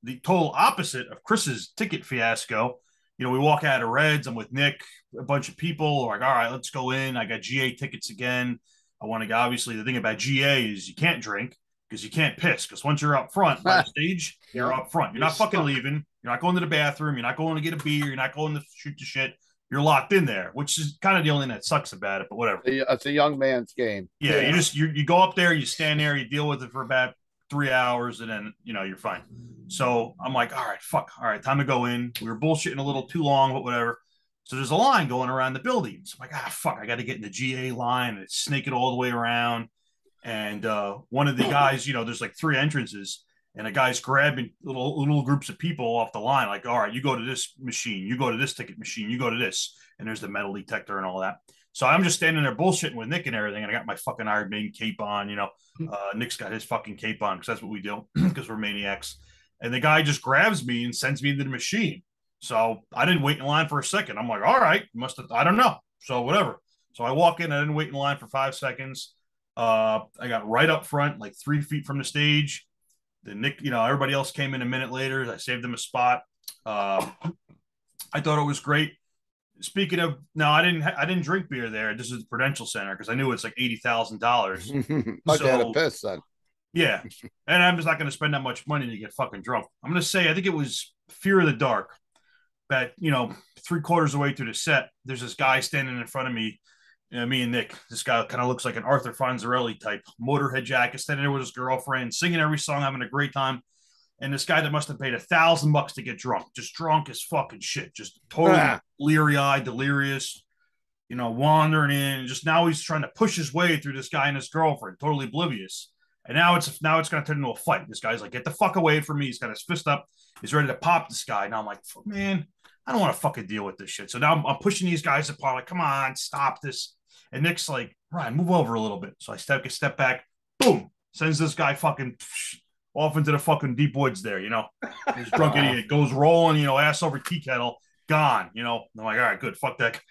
the total opposite of Chris's ticket fiasco. We walk out of Reds. I'm with Nick, a bunch of people. We're like, all right, let's go in. I got GA tickets again. I want to go. Obviously, the thing about GA is you can't drink because you can't piss. Because once you're up front by the stage, you're up front. You're not fucking leaving. You're not going to the bathroom. You're not going to get a beer. You're not going to shoot the shit. You're locked in there, which is kind of the only thing that sucks about it. But whatever. It's a young man's game. Yeah. You go up there, you stand there, you deal with it for about 3 hours, and then you're fine. So I'm like, all right, time to go in. We were bullshitting a little too long, but whatever. So there's a line going around the building. So I'm like, I got to get in the GA line, and it's snaking all the way around. And one of the guys, there's like 3 entrances, and a guy's grabbing little groups of people off the line. Like, all right, you go to this machine, you go to this ticket machine, you go to this, and there's the metal detector and all that. So I'm just standing there bullshitting with Nick and everything. And I got my fucking Iron Maiden cape on, Nick's got his fucking cape on because that's what we do because we're maniacs. And the guy just grabs me and sends me into the machine. So I didn't wait in line for a second. I'm like, all right, I don't know. So whatever. So I walk in, I didn't wait in line for 5 seconds. I got right up front, like 3 feet from the stage. Then Nick, everybody else came in a minute later. I saved them a spot. I thought it was great. speaking of, no, I didn't drink beer there. This is the Prudential Center because I knew it's like $80,000. Like I had a piss then. Yeah, and I'm just not going to spend that much money to get fucking drunk. I'm going to say I think it was Fear of the Dark. That 3/4 of the way through the set, there's this guy standing in front of me. Me and Nick. This guy kind of looks like an Arthur Fonzarelli type, Motorhead jacket, standing there with his girlfriend, singing every song, having a great time. And this guy that must have paid $1,000 to get drunk, just drunk as fucking shit, just totally leery-eyed, delirious, wandering in. Just now he's trying to push his way through this guy and his girlfriend, totally oblivious. And now it's going to turn into a fight. This guy's like, get the fuck away from me. He's got his fist up. He's ready to pop this guy. Now I'm like, man, I don't want to fucking deal with this shit. So now I'm pushing these guys apart. Like, come on, stop this. And Nick's like, Ryan, move over a little bit. So I take a step back. Boom. Sends this guy fucking off into the fucking deep woods there, This drunk idiot goes rolling, ass over tea kettle, gone, I'm like, all right, good. Fuck that.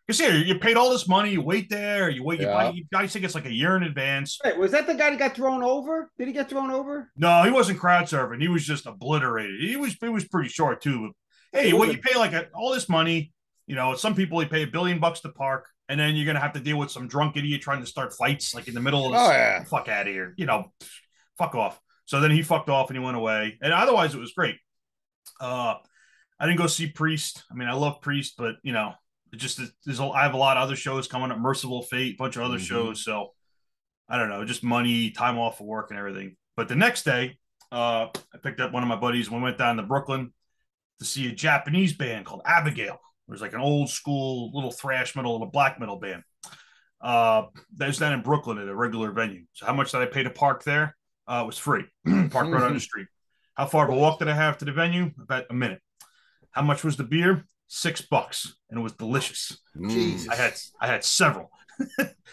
Because here, you paid all this money, you wait there, you buy guys think it's like a year in advance. Wait, was that the guy that got thrown over? Did he get thrown over? No, he wasn't crowd surfing. He was just obliterated. He was pretty short too. Hey, you pay like all this money, some people you pay $1 billion to park, and then you're gonna have to deal with some drunk idiot trying to start fights like in the middle of this. Fuck out of here, fuck off. So then he fucked off and he went away. And otherwise it was great. I didn't go see Priest. I mean, I love Priest, but I have a lot of other shows coming up, Merciful Fate, a bunch of other shows. So I don't know, just money, time off of work and everything. But the next day, I picked up one of my buddies and we went down to Brooklyn to see a Japanese band called Abigail. It was like an old school little thrash metal and a black metal band. That was down in Brooklyn at a regular venue. So how much did I pay to park there? It was free. Park right on the street. How far of a walk did I have to the venue? About a minute. How much was the beer? $6, and it was delicious. Jesus. I had several.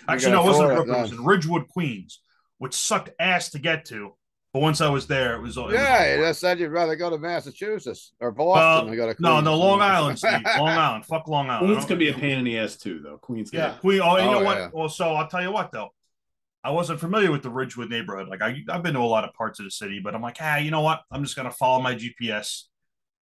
Actually, no, it wasn't Brooklyn. It was in Ridgewood, Queens, which sucked ass to get to. But once I was there, it was all. Yeah, you just said you'd rather go to Massachusetts or Boston than go to Queens. No, Long Island, Steve. Long Island. Fuck Long Island. Queens can be a pain in the ass too, though. Queens. Yeah. Queen. Oh, you know what? Yeah. Well, so I'll tell you what, though. I wasn't familiar with the Ridgewood neighborhood. Like I've been to a lot of parts of the city, but I'm like, you know what? I'm just gonna follow my GPS,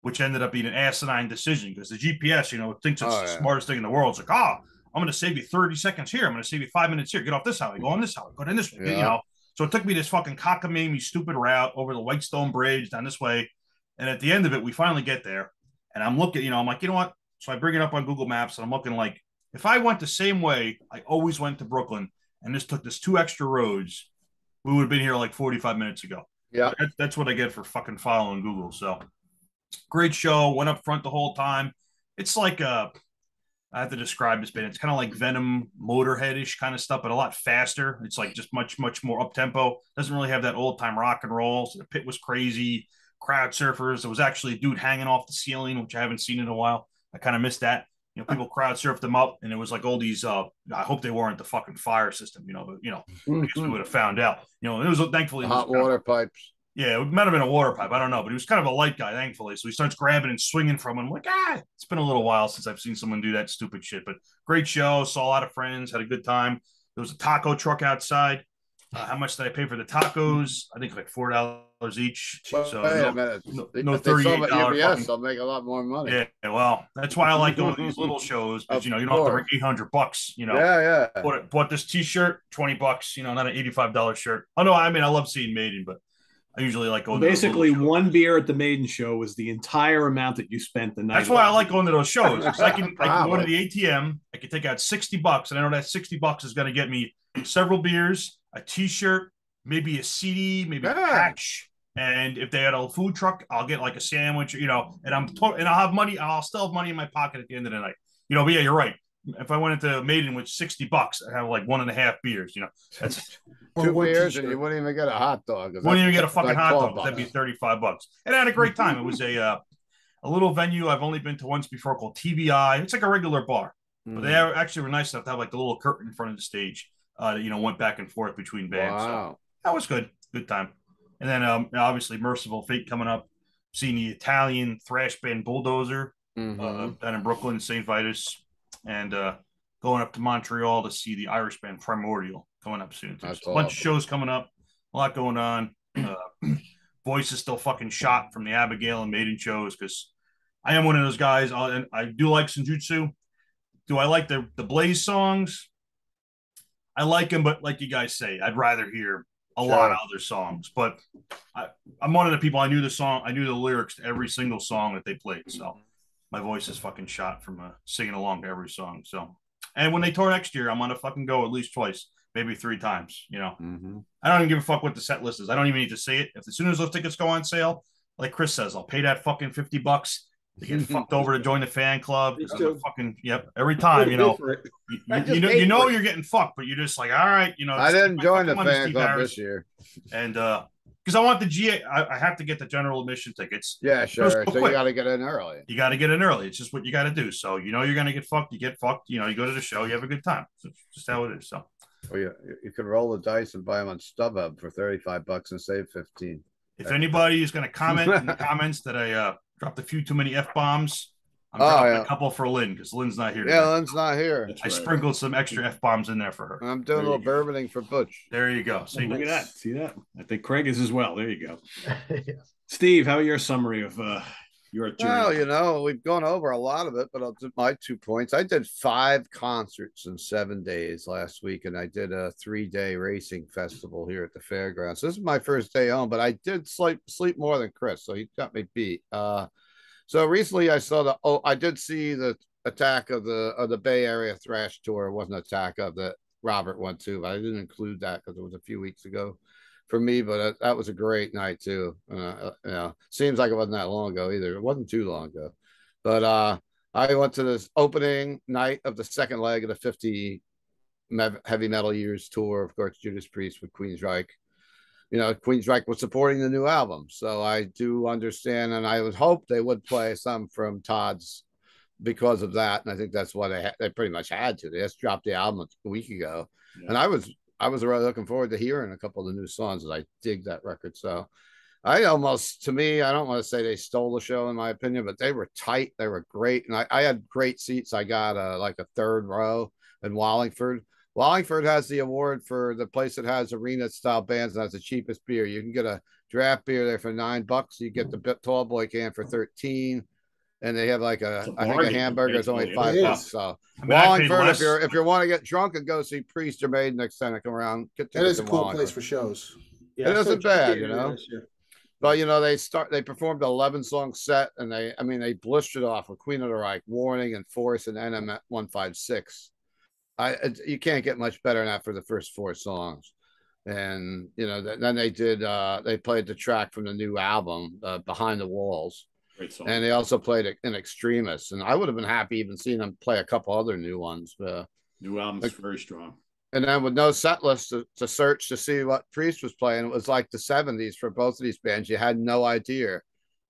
which ended up being an asinine decision because the GPS, thinks it's the smartest thing in the world. It's like, I'm gonna save you 30 seconds here. I'm gonna save you 5 minutes here. Get off this highway. Go on this highway. Go down this way. Yeah. So it took me this fucking cockamamie stupid route over the Whitestone Bridge down this way, and at the end of it, we finally get there. And I'm looking, I'm like, you know what? So I bring it up on Google Maps, and I'm looking like, if I went the same way I always went to Brooklyn, and this took this 2 extra roads, we would have been here like 45 minutes ago. Yeah. That's what I get for fucking following Google. So great show. Went up front the whole time. It's like I have to describe this band. It's kind of like Venom, Motorhead-ish kind of stuff, but a lot faster. It's like just much, much more up-tempo. Doesn't really have that old-time rock and roll. So the pit was crazy. Crowd surfers. There was actually a dude hanging off the ceiling, which I haven't seen in a while. I kind of missed that. People crowd surfed them up, and it was like all these. I hope they weren't the fucking fire system, but I guess we would have found out. It was thankfully hot water pipes. Yeah, it might have been a water pipe. I don't know, but he was kind of a light guy, thankfully. So he starts grabbing and swinging from him. I'm like, it's been a little while since I've seen someone do that stupid shit. But great show. Saw a lot of friends. Had a good time. There was a taco truck outside. How much did I pay for the tacos? I think like $4 each. So no $38. I'll make a lot more money. Yeah, well, that's why I like going to these little shows because you don't have to bring $800. Yeah. Bought this T-shirt, $20. Not an $85 shirt. Oh no, I mean I love seeing Maiden, but I usually like going. Basically, one beer at the Maiden show was the entire amount that you spent the night. That's why I like going to those shows. I can go to the ATM. I can take out $60, and I know that $60 is going to get me several beers, a T-shirt, maybe a CD, maybe a patch. And if they had a food truck, I'll get like a sandwich, and I'll have money. I'll still have money in my pocket at the end of the night. But yeah, you're right. If I went into Maiden with $60, I'd have like 1.5 beers. That's 2 beers, and you wouldn't even get a hot dog. Wouldn't even get a fucking hot dog. That'd be $35. And I had a great time. It was a little venue I've only been to once before called TVI. It's like a regular bar, but they actually were nice enough to have like the little curtain in front of the stage. Went back and forth between bands. Wow. So that was good. Good time. And then obviously Merciful Fate coming up. Seeing the Italian thrash band Bulldozer down in Brooklyn, St. Vitus, and going up to Montreal to see the Irish band Primordial coming up soon. So a bunch of shows coming up. A lot going on. Voice is still fucking shot from the Abigail and Maiden shows because I am one of those guys. And I do like Senjutsu. Do I like the Blaze songs? I like them, but like you guys say, I'd rather hear a lot of other songs. But I'm one of the people, I knew the lyrics to every single song that they played. So my voice is fucking shot from singing along to every song. So, and when they tour next year, I'm gonna fucking go at least twice, maybe 3 times. You know, I don't even give a fuck what the set list is. I don't even need to see it. If as soon as those tickets go on sale, like Chris says, I'll pay that fucking $50 to get fucked over to join the fan club. Fucking every time, you know, you know you're getting fucked, but you're just like, all right, you know. I didn't join the fan club this year, and because I want the GA, I have to get the general admission tickets. Yeah, sure. So you got to get in early. You got to get in early. It's just what you got to do. So you know you're gonna get fucked. You get fucked. You know, you go to the show, you have a good time. So it's just how it is. So. Well, you could roll the dice and buy them on StubHub for $35 and save 15. If anybody is going to comment in the comments that I dropped a few too many F-bombs, I'm dropping a couple for Lynn because Lynn's not here today. Yeah, Lynn's not here. I sprinkled some extra F-bombs in there for her. I'm doing a little bourboning for Butch. There you go. See, look at that. See that? I think Craig is as well. There you go. Steve, how are your summary of your journey? Well, you know, we've gone over a lot of it, but I'll do my 2 points. I did 5 concerts in 7 days last week, and I did a 3-day racing festival here at the fairgrounds. This is my first day home, but I did sleep more than Chris, so he got me beat. So recently I saw I did see the Attack of the Bay Area Thrash Tour. It wasn't Attack of that Robert went to, but I didn't include that because it was a few weeks ago for me, but that was a great night too. You know, seems like it wasn't that long ago either. It wasn't too long ago, but I went to this opening night of the second leg of the 50 Heavy Metal Years tour. Of course, Judas Priest with Queensryche. You know, Queensryche was supporting the new album, so I do understand, and I would hope they would play some from Todd's because of that, and I think that's why they pretty much had to. They just dropped the album a week ago, and I was really looking forward to hearing a couple of the new songs, as I dig that record. So to me, I don't want to say they stole the show in my opinion, but they were tight. They were great. And I had great seats. I got like a 3rd row in Wallingford. Wallingford has the award for the place that has arena style bands and has the cheapest beer. You can get a draft beer there for $9. You get the tall boy can for 13. And they have like I think a hamburger is only $5. So Wallingford, if you want to get drunk and go see Priest or Maiden next time I come around, that is a cool place for shows. Yeah, it isn't bad, you know. But you know, they performed an 11-song set, and they blistered off with Queen of the Reich, Warning, and Force, and NM 156. You can't get much better than that for the first 4 songs. And you know, then they played the track from the new album, Behind the Walls. Great song. And they also played In Extremis, and I would have been happy even seeing them play a couple other new ones. New album's very strong. And then with no set list to search to see what Priest was playing, it was like the 70s for both of these bands. You had no idea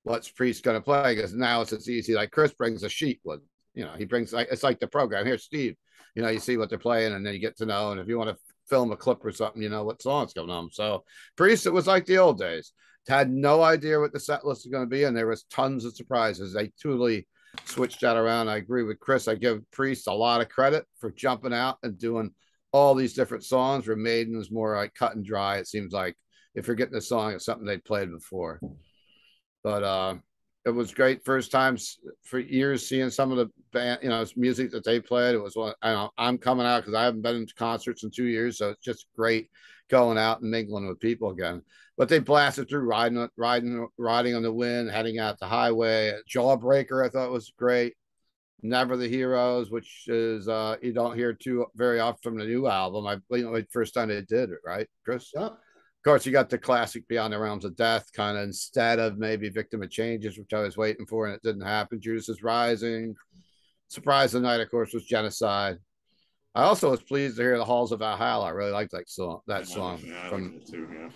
what's Priest going to play, because now it's easy. Like Chris brings a sheet with, you know, he brings it's like the program. Here, Steve, you know, you see what they're playing, and then you get to know. And if you want to film a clip or something, you know what song's going on. So Priest, it was like the old days. Had no idea what the set list was going to be, and there was tons of surprises. They truly switched that around. I agree with Chris. I give Priest a lot of credit for jumping out and doing all these different songs. Where Maiden was more like cut and dry. It seems like if you're getting a song, it's something they'd played before. But it was great. First times for years seeing some of the band, you know, music that they played. It was I'm coming out because I haven't been to concerts in 2 years, so it's just great going out and mingling with people again. But they blasted through Riding on the Wind, Heading Out the Highway. Jawbreaker, I thought was great. Never the Heroes, which is you don't hear too very often from the new album. First time they did it, right, Chris? Yeah. Of course, you got the classic Beyond the Realms of Death, kind of instead of maybe Victim of Changes, which I was waiting for, and it didn't happen. Judas is Rising. Surprise of the Night, of course, was Genocide. I also was pleased to hear the Halls of Valhalla. I really liked that song. Yeah, from like too, yeah.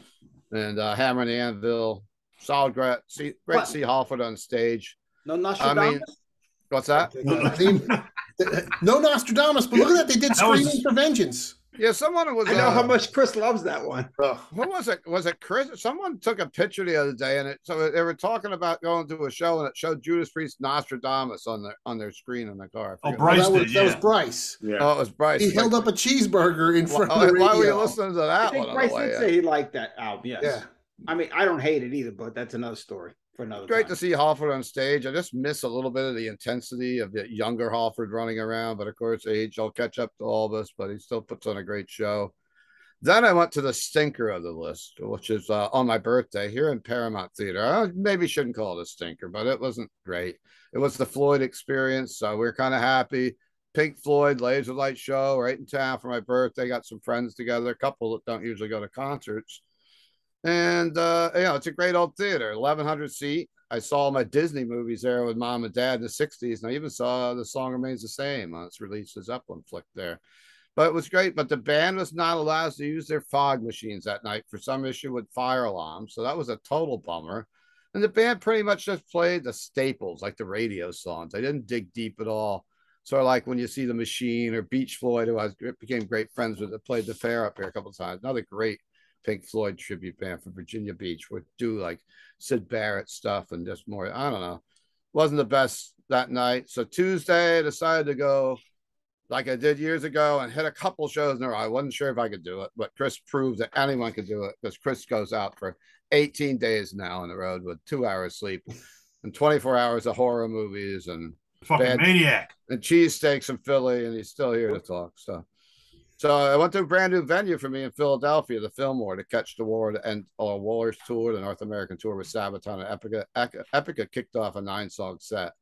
And Hammer and the Anvil, solid, great see Halford on stage. No Nostradamus? What's that? No Nostradamus, but look at that. They did Screaming for Vengeance. Yeah, someone was. I know how much Chris loves that one. What was it? Was it Chris? Someone took a picture the other day, and so they were talking about going to a show, and it showed Judas Priest Nostradamus on their screen in the car. Oh, Bryce that was Bryce. Yeah. Oh, it was Bryce. He held up a cheeseburger in front of the radio. Why were you listening to that? I think Bryce did say he liked that album. Yes. Yeah. I mean, I don't hate it either, but that's another story. for another Great time. to see Halford on stage. I just miss a little bit of the intensity of the younger Halford running around, but of course, age will catch up to all of us, but he still puts on a great show. Then I went to the stinker of the list, which is on my birthday here in Paramount Theater. I maybe shouldn't call it a stinker, but it wasn't great. It was the Floyd Experience, so we are kind of happy. Pink Floyd Laser Light show right in town for my birthday. Got some friends together, a couple that don't usually go to concerts. And, it's a great old theater, 1,100 seat. I saw my Disney movies there with mom and dad in the 60s. And I even saw The Song Remains the Same on its release, the Zeppelin flick there. But it was great. But the band was not allowed to use their fog machines that night for some issue with fire alarms. So that was a total bummer. And the band pretty much just played the staples, like the radio songs. They didn't dig deep at all. Sort of like when you see The Machine or Beach Floyd, who I became great friends with, that played the fair up here a couple of times. Another great Pink Floyd tribute band from Virginia Beach would do like Syd Barrett stuff and just more. I don't know. Wasn't the best that night. So Tuesday, I decided to go like I did years ago and hit a couple shows in a row. I wasn't sure if I could do it, but Chris proved that anyone could do it because Chris goes out for 18 days now on the road with 2 hours sleep and 24 hours of horror movies and fucking maniac and cheesesteaks in Philly, and he's still here to talk. So I went to a brand new venue for me in Philadelphia, the Fillmore, to catch the war and War's tour, the North American tour with Sabaton and Epica. Epica kicked off a 9-song set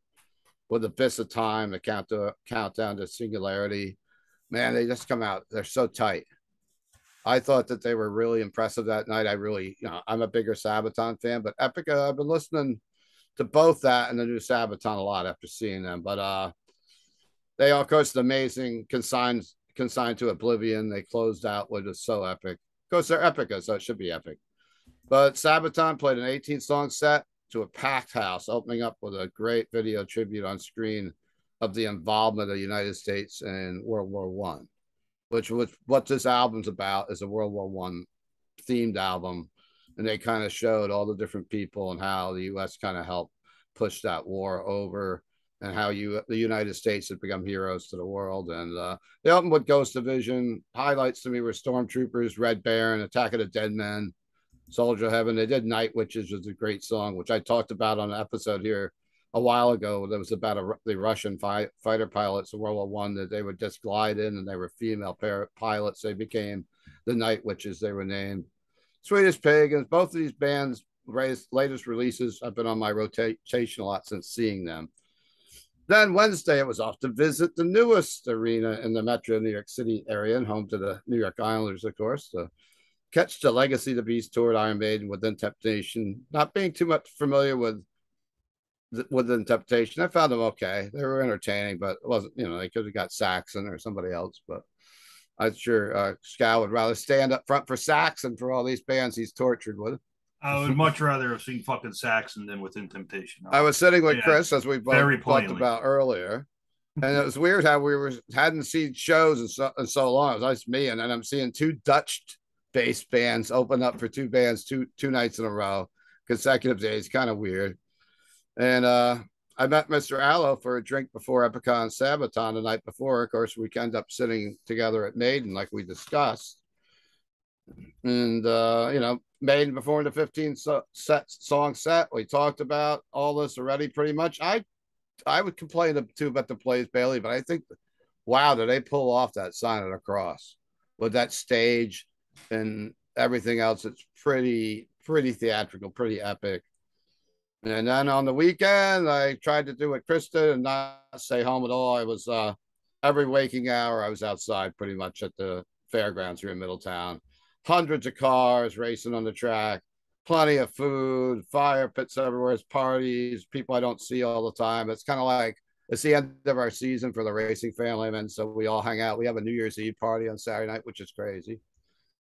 with Abyss of Time, the countdown to Singularity. Man, they just come out. They're so tight. I thought that they were really impressive that night. I'm a bigger Sabaton fan, but Epica, I've been listening to both that and the new Sabaton a lot after seeing them. But they, of course, the amazing Consigned to Oblivion. They closed out with is so epic. Of course, they're Epica, so it should be epic. But Sabaton played an 18-song set to a packed house, opening up with a great video tribute on screen of the involvement of the United States in World War One, which was what this album's about, is a World War One themed album. And they kind of showed all the different people and how the U.S. kind of helped push that war over, and how the United States had become heroes to the world. And they opened with Ghost Division. Highlights to me were Stormtroopers, Red Baron, Attack of the Dead Men, Soldier of Heaven. They did Night Witches, was a great song, which I talked about on an episode here a while ago. That was about the Russian fighter pilots of World War One that they would just glide in, and they were female pilots. They became the Night Witches, they were named. Swedish Pagans, both of these bands' latest releases, I've been on my rotation a lot since seeing them. Then Wednesday, it was off to visit the newest arena in the Metro New York City area and home to the New York Islanders, of course, to catch the Legacy of the Beast tour at Iron Maiden Within Temptation. Not being too much familiar with Within Temptation, I found them okay. They were entertaining, but it wasn't, they could have got Saxon or somebody else. But I'm sure Scal would rather stand up front for Saxon for all these bands he's tortured with. I would much rather have seen fucking Saxon than Within Temptation. I was sitting with Chris, as we both talked about earlier, and it was weird how hadn't seen shows in so long. It was just me, and then I'm seeing two Dutch-based bands open up for two bands two nights in a row, consecutive days. Kind of weird. And I met Mr. Allo for a drink before Epicon Sabaton the night before. Of course, we end up sitting together at Maiden, like we discussed. And Maiden performed a 15-song set. We talked about all this already pretty much. I would complain too about the plays, Bailey, but I think, wow, did they pull off that Sign of the Cross with that stage and everything else? It's pretty theatrical, pretty epic. And then on the weekend, I tried to do what Chris did and not stay home at all. I was every waking hour, I was outside pretty much at the fairgrounds here in Middletown. Hundreds of cars racing on the track, plenty of food, fire pits everywhere, parties, people I don't see all the time. It's kind of like it's the end of our season for the racing family, and so we all hang out. We have a New Year's Eve party on Saturday night, which is crazy.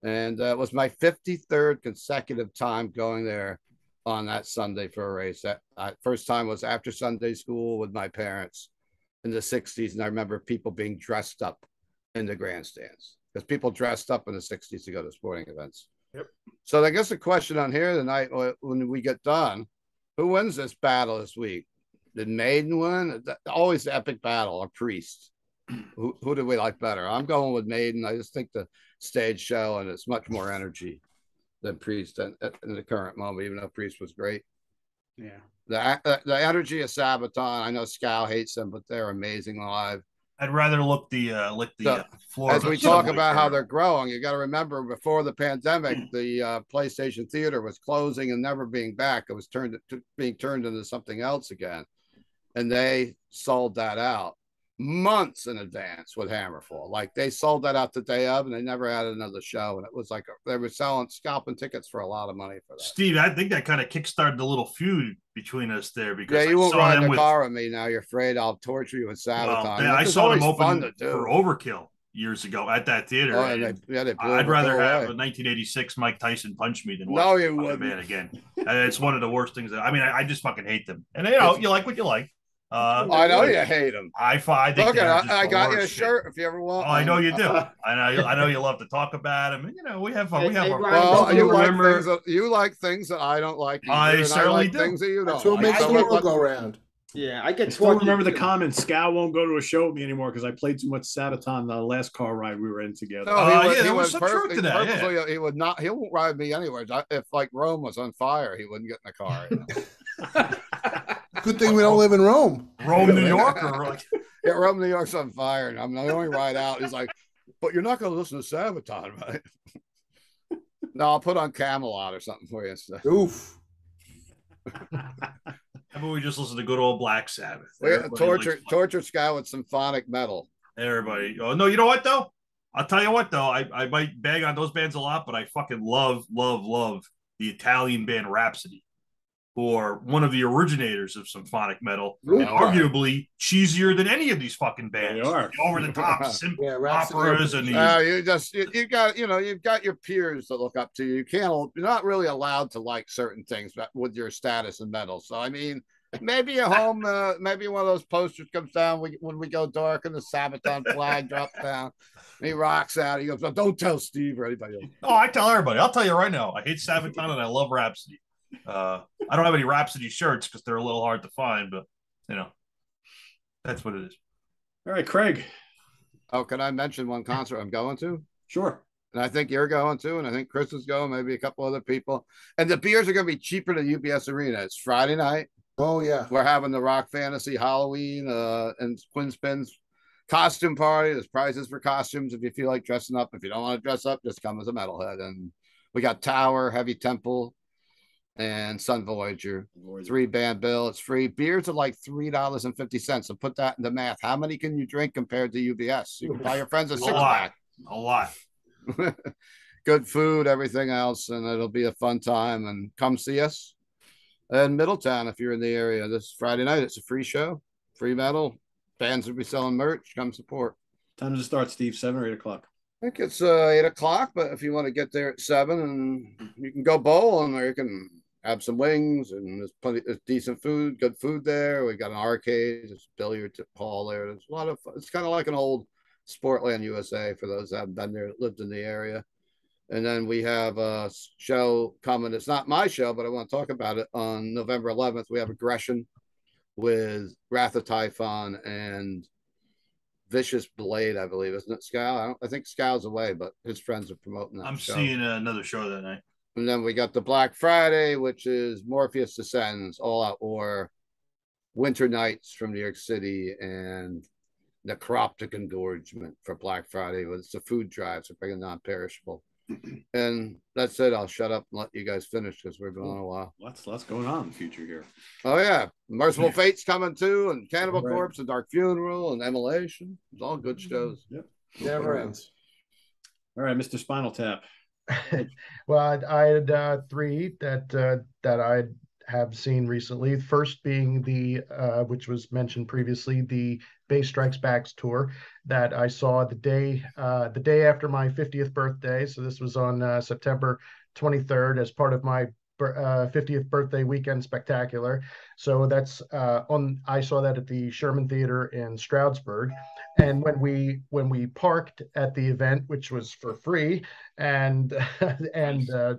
And it was my 53rd consecutive time going there on that Sunday for a race. That first time was after Sunday school with my parents in the 60s, and I remember people being dressed up in the grandstands, because people dressed up in the 60s to go to sporting events. Yep. So I guess the question on here tonight, when we get done, who wins this battle this week? Did Maiden win? Always the epic battle, or Priest? Who do we like better? I'm going with Maiden. I just think the stage show, and it's much more energy than Priest in the current moment, even though Priest was great. The energy of Sabaton. I know Scal hates them, but they're amazing live. I'd rather lick the floor. As we talk about how they're growing, you got to remember before the pandemic, the PlayStation Theater was closing and never being back. It was being turned into something else again, and they sold that out months in advance with Hammerfall. Like they sold that out the day of, and they never had another show. And it was like they were scalping tickets for a lot of money for that. Steve, I think that kind of kickstarted the little feud between us there because you won't ride in the car with me now. You're afraid I'll torture you with Sabaton. I saw them open for Overkill years ago at that theater. Oh, I'd rather have a 1986 Mike Tyson punch me than watch the band again. It's one of the worst things. I just fucking hate them. And you like what you like. I know you hate them. I think I got you a shirt if you ever want. I know you do. I know you love to talk about them. And we have fun. You like things that I don't like. I certainly do. Things that you don't. So it makes the world go around. Yeah, I get. Still remember the comments. Scal won't go to a show with me anymore because I played too much Sabaton the last car ride we were in together. There was some truth to that. He would not. He won't ride me anywhere. If like Rome was on fire, he wouldn't get in the car. Good thing we don't live in Rome. Rome, New York, or like Rome, New York's on fire, and I'm the only ride out. He's like, but you're not going to listen to Sabaton, right? No, I'll put on Camelot or something for you. Oof. How about we just listen to good old Black Sabbath? Torture Sky with symphonic metal. Everybody. Oh no, you know what though? I'll tell you what though. I might bag on those bands a lot, but I fucking love the Italian band Rhapsody, who are one of the originators of symphonic metal, and arguably cheesier than any of these fucking bands. They are over the top operas and you've got your peers to look up to. You're not really allowed to like certain things with your status in metal. So I mean, maybe at home, maybe one of those posters comes down when we go dark and the Sabaton flag drops down. And he rocks out. He goes, "Oh, don't tell Steve or anybody else." Oh, I tell everybody. I'll tell you right now. I hate Sabaton and I love Rhapsody. I don't have any Rhapsody shirts because they're a little hard to find, but that's what it is. All right, Craig. Oh, can I mention one concert I'm going to? Sure. And I think you're going to, and I think Chris is going, maybe a couple other people. And the beers are going to be cheaper than UBS Arena. It's Friday night. Oh, yeah. We're having the Rock Fantasy Halloween and Quinn Spins costume party. There's prizes for costumes if you feel like dressing up. If you don't want to dress up, just come as a metalhead. And we got Tower, Heavy Temple, and Sun Voyager. 3-band bill. It's free. Beers are like $3.50. So put that into math. How many can you drink compared to UBS? You can buy your friends a six-pack. A lot. Good food, everything else, and it'll be a fun time. And come see us in Middletown if you're in the area this Friday night. It's a free show, free metal. Bands will be selling merch. Come support. Time to start, Steve. 7 or 8 o'clock. I think it's 8 o'clock, but if you want to get there at 7, and you can go bowling, or you can have some wings, and there's decent food, good food there. We got an arcade, there's a billiard hall there. There's a lot of fun. It's kind of like an old Sportland USA for those that haven't been there, lived in the area. And then we have a show coming. It's not my show, but I want to talk about it. On November 11th, we have Aggression with Wrath of Typhon and Vicious Blade, I believe, isn't it, Scal? I think Scal's away, but his friends are promoting that. I'm seeing another show that night. And then we got the Black Friday, which is Morpheus Descends, All Out War, Winter Nights from New York City, and Necroptic Engorgement for Black Friday. It's a food drive, so bring a non-perishable. And that's it. I'll shut up and let you guys finish because we're going a while. Lots going on in the future here. Oh yeah, Merciful Fate's coming too, and Cannibal Corpse, and Dark Funeral, and Immolation. It's all good shows. Yep, never ends. All right, Mr. Spinal Tap. Well, I had 3 that I have seen recently. First being the which was mentioned previously, the Bass Strikes Back tour that I saw the day after my 50th birthday. So this was on September 23rd as part of my 50th birthday weekend spectacular. So that's I saw that at the Sherman Theater in Stroudsburg. And when we parked at the event, which was for free and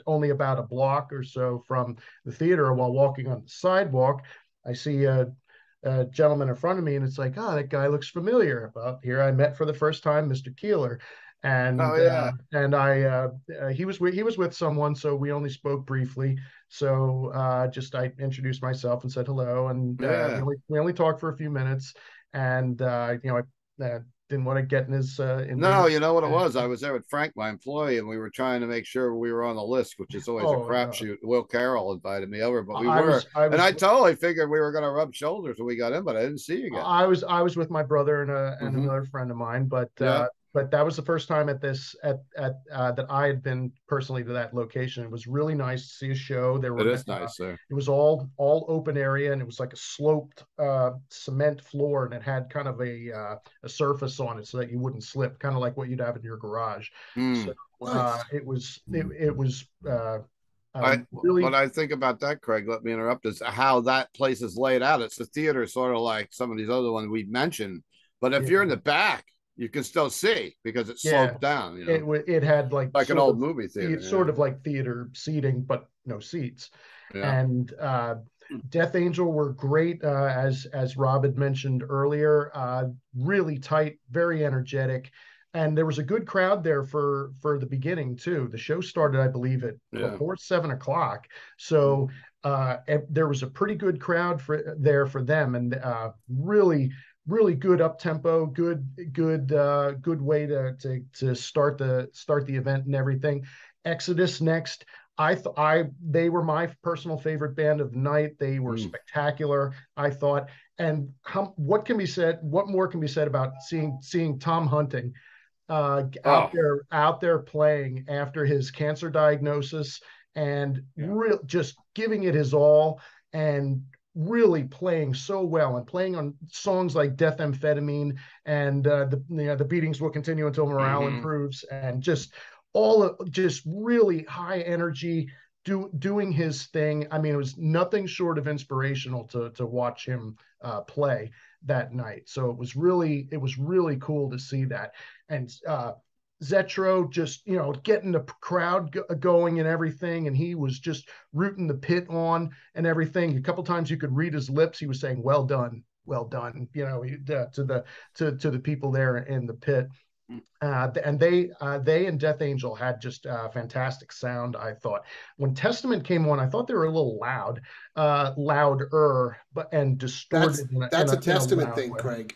only about a block or so from the theater, while walking on the sidewalk, I see a gentleman in front of me, and it's like, oh, that guy looks familiar. Well, here I met for the first time Mr. Keeler. And he was with someone, so we only spoke briefly. So just I introduced myself and said hello, and we only talked for a few minutes, and I didn't want to get in his. No, you know what it was? I was there with Frank, my employee, and we were trying to make sure we were on the list, which is always a crapshoot. Will Carroll invited me over, but we were, and I totally figured we were going to rub shoulders when we got in, but I didn't see you again. I was with my brother and another friend of mine, but that was the first time that I had been personally to that location. It was really nice to see a show. It is nice, sir. It was all open area, and it was like a sloped cement floor, and it had kind of a surface on it so that you wouldn't slip, kind of like what you'd have in your garage. So nice. It was really. What I think about that, Craig, let me interrupt, is how that place is laid out. It's the theater, sort of like some of these other ones we've mentioned, but if you're in the back, you can still see because it's sloped down. You know, it had like an old movie theater. It's sort of like theater seating, but no seats. And Death Angel were great, as Rob had mentioned earlier. Really tight, very energetic, and there was a good crowd there for the beginning too. The show started, I believe, at before 7 o'clock, so there was a pretty good crowd for them, and really good up tempo, good way to start the event and everything. Exodus next. They were my personal favorite band of the night. They were spectacular, I thought. And what more can be said about seeing Tom Hunting out there playing after his cancer diagnosis, and just giving it his all, and really playing so well, and playing on songs like Death Amphetamine and the beatings will continue until morale improves, and just really high energy, doing his thing. I mean, it was nothing short of inspirational to watch him play that night. So it was really cool to see that. And Zetro just, getting the crowd going and everything. And he was just rooting the pit on and everything. A couple times you could read his lips. He was saying, well done, to the people there in the pit. And they and Death Angel had just fantastic sound, I thought. When Testament came on, I thought they were a little louder, and distorted. That's a Testament thing, way. Craig.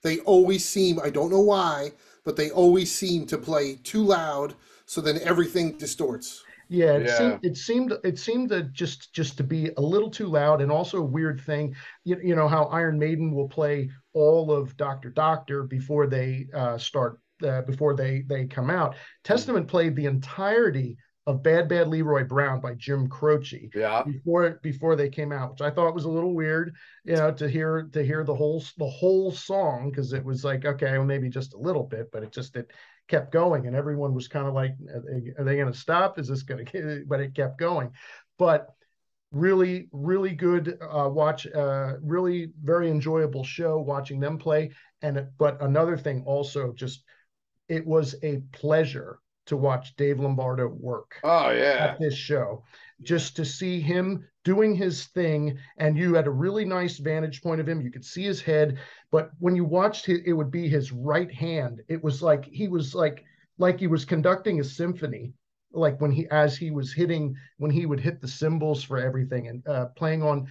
They always seem, I don't know why, but they always seem to play too loud, so then everything distorts. Yeah, it seemed to just to be a little too loud, and also a weird thing. You know how Iron Maiden will play all of Doctor before they start, before they come out. Testament played the entirety of Bad Bad Leroy Brown by Jim Croce before they came out, which I thought was a little weird, to hear the whole song, because it was like, okay, well, maybe just a little bit, but it kept going, and everyone was kind of like, are they going to stop? Is this going to? But it kept going. But really, really good watch. Really very enjoyable show watching them play. But another thing also, just it was a pleasure to watch Dave Lombardo work. Oh yeah, at this show, just to see him doing his thing, and you had a really nice vantage point of him. You could see his head, but when you watched it would be his right hand. It was like he was conducting a symphony, like when he would hit the cymbals for everything, and playing on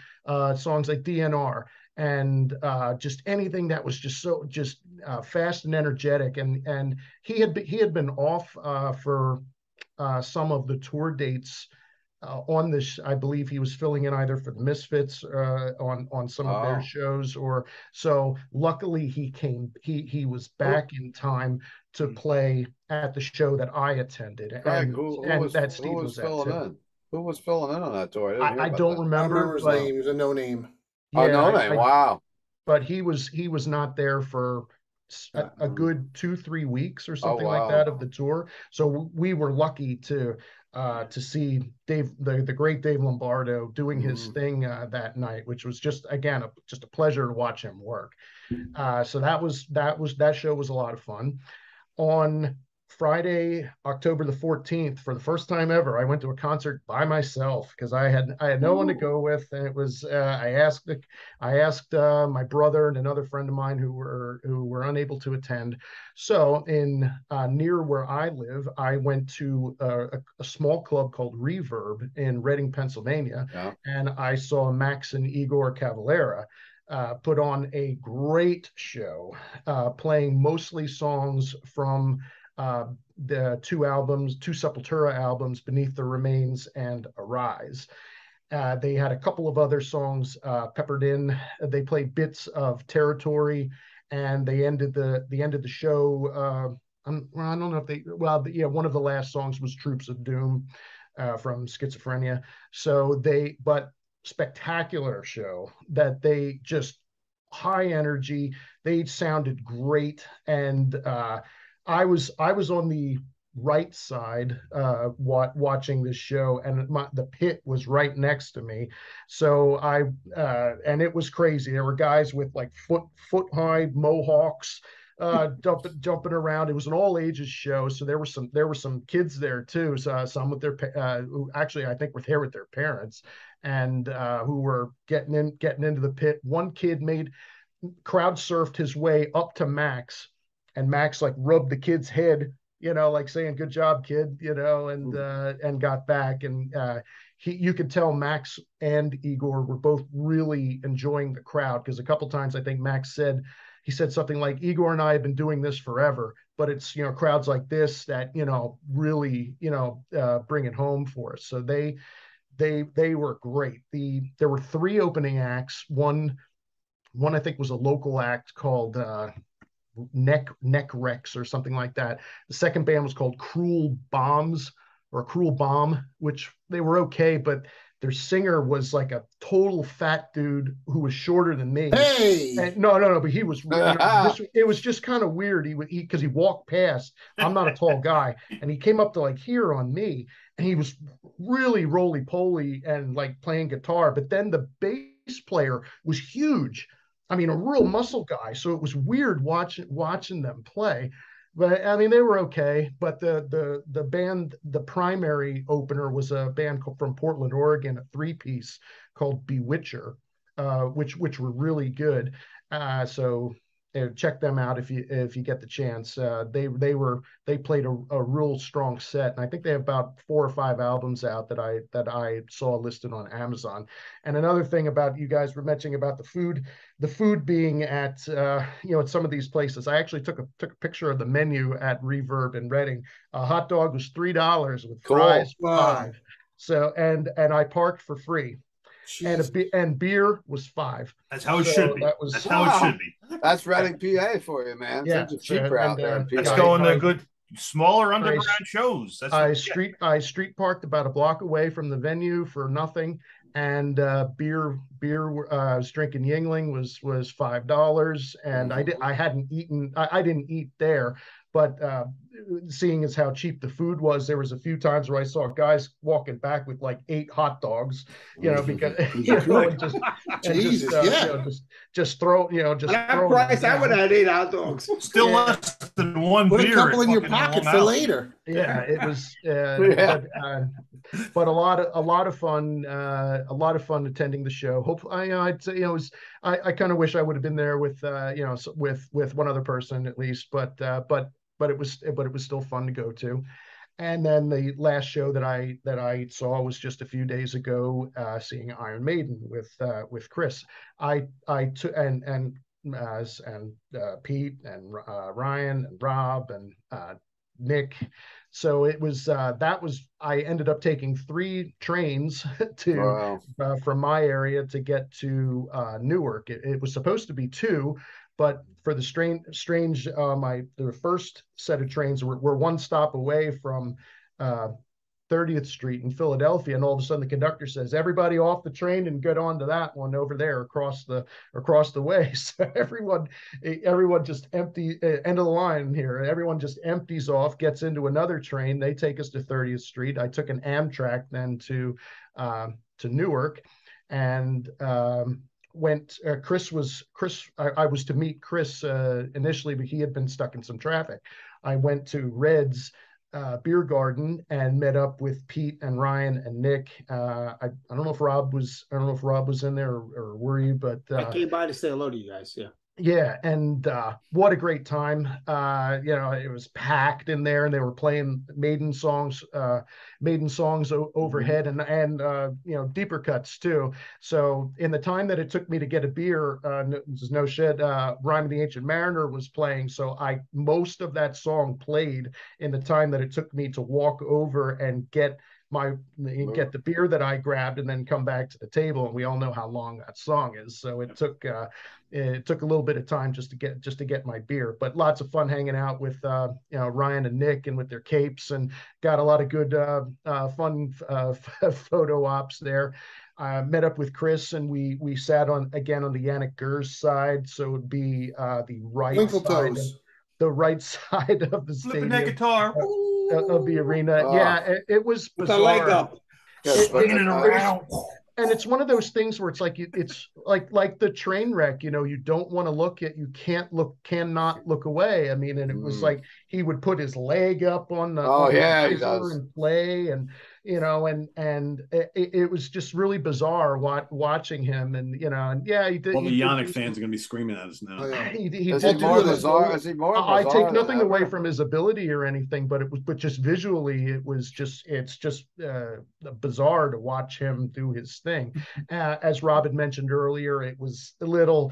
songs like DNR, and just anything that was just so fast and energetic. And he had been off for some of the tour dates on this. I believe he was filling in either for the Misfits on some of their shows, or so. Luckily, he was back in time to play at the show that I attended, who was filling in? Who was filling in on that tour? I don't remember his name. He was a no name. Yeah, no name. Wow. But he was not there for a good 2-3 weeks or something like that of the tour. So we were lucky to see Dave, the great Dave Lombardo, doing his thing that night, which was just a pleasure to watch him work. So that show was a lot of fun. On Friday, October the 14th, for the first time ever, I went to a concert by myself because I had no one to go with, and it was I asked my brother and another friend of mine who were unable to attend. So in near where I live, I went to a small club called Reverb in Reading, Pennsylvania, and I saw Max and Igor Cavalera. Put on a great show, playing mostly songs from the two Sepultura albums, Beneath the Remains and Arise. They had a couple of other songs peppered in. They played bits of Territory, and they ended the show. I don't know if one of the last songs was Troops of Doom from Schizophrenia. But spectacular show that they just high energy. They sounded great, and I was on the right side watching this show, and the pit was right next to me. So and it was crazy. There were guys with like foot high mohawks jumping around. It was an all ages show, so there were some kids there too. So some with their who actually I think were there with their parents, and who were getting into the pit. One kid crowd surfed his way up to Max, and Max like rubbed the kid's head, like saying "Good job, kid," and got back. And you could tell Max and Igor were both really enjoying the crowd, because a couple times I think Max said something like, "Igor and I have been doing this forever, but it's crowds like this that really bring it home for us." So they were great. There were three opening acts. One I think was a local act called Neck Rex or something like that. The second band was called Cruel Bombs or Cruel Bomb, which they were okay, but their singer was like a total fat dude who was shorter than me. Hey, and no, but he was. It was just kind of weird. Because he walked past. I'm not a tall guy, and he came up to like here on me, and he was really roly poly and like playing guitar. But then the bass player was huge. I mean, a real muscle guy. So it was weird watching them play. But I mean, they were okay. But the band, the primary opener was a band from Portland, Oregon, a three-piece called Bewitcher, which were really good. So check them out if you get the chance. They played a real strong set, and I think they have about 4 or 5 albums out that I saw listed on Amazon. And another thing about, you guys were mentioning about the food being at at some of these places. I actually took a picture of the menu at Reverb in Reading. A hot dog was $3 with fries $5. So and I parked for free. And beer was $5. That's how it should be. That's how it should be. That's Reading, PA for you, man. Yeah, it's cheaper out there. Let's go in the good, smaller underground shows. I street parked about a block away from the venue for nothing, and beer. I was drinking Yingling was $5, and I hadn't eaten. I didn't eat there, but seeing as how cheap the food was, there was a few times where I saw guys walking back with like 8 hot dogs, because just throw that price. I would have 8 hot dogs. Still less than one Put beer. Put a couple in your pocket for later. Yeah, it was. But a lot of fun. A lot of fun attending the show. Hopefully, I'd say I kind of wish I would have been there with with one other person at least. But it was still fun to go to. And then the last show that I saw was just a few days ago, seeing Iron Maiden with Chris. and Pete and Ryan and Rob and Nick. So it was I ended up taking 3 trains from my area to get to Newark. It was supposed to be 2, but for the strange the first set of trains were one stop away from 30th Street in Philadelphia, and all of a sudden the conductor says, "Everybody off the train and get onto that one over there across the way." So everyone just end of the line here. Everyone just empties off, gets into another train. They take us to 30th Street. I took an Amtrak then to Newark, and went. I was to meet Chris initially, but he had been stuck in some traffic. I went to Red's beer garden and met up with Pete and Ryan and Nick. I don't know if Rob was in there, or were you? But I came by to say hello to you guys. Yeah. Yeah, and what a great time. It was packed in there, and they were playing Maiden songs overhead, and deeper cuts too. So in the time that it took me to get a beer, there's no shit, Rhyme of the Ancient Mariner was playing. So most of that song played in the time that it took me to walk over and get the beer that I grabbed and then come back to the table. And we all know how long that song is. So it took a little bit of time just to get my beer, but lots of fun hanging out with Ryan and Nick and with their capes, and got a lot of good fun photo ops there. Met up with Chris, and we sat on the Yannick Gers side, so it would be the right side of the stadium. Flipping that guitar. Of the arena. It was bizarre. With the leg up. Spinning it around. And it's one of those things where it's like the train wreck, you don't want to look at, you cannot look away. I mean, and it was like he would put his leg up on the he does, and play, and it was just really bizarre watching him, and he did. Well, the Yannick fans are going to be screaming at us now. He is he more bizarre? I take nothing away from his ability or anything, but just visually, it's just bizarre to watch him do his thing. As Rob had mentioned earlier, it was a little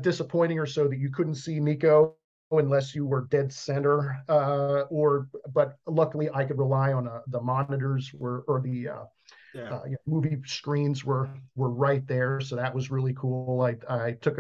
disappointing or so that you couldn't see Nico unless you were dead center, but luckily I could rely on the monitors movie screens were right there, so that was really cool. I took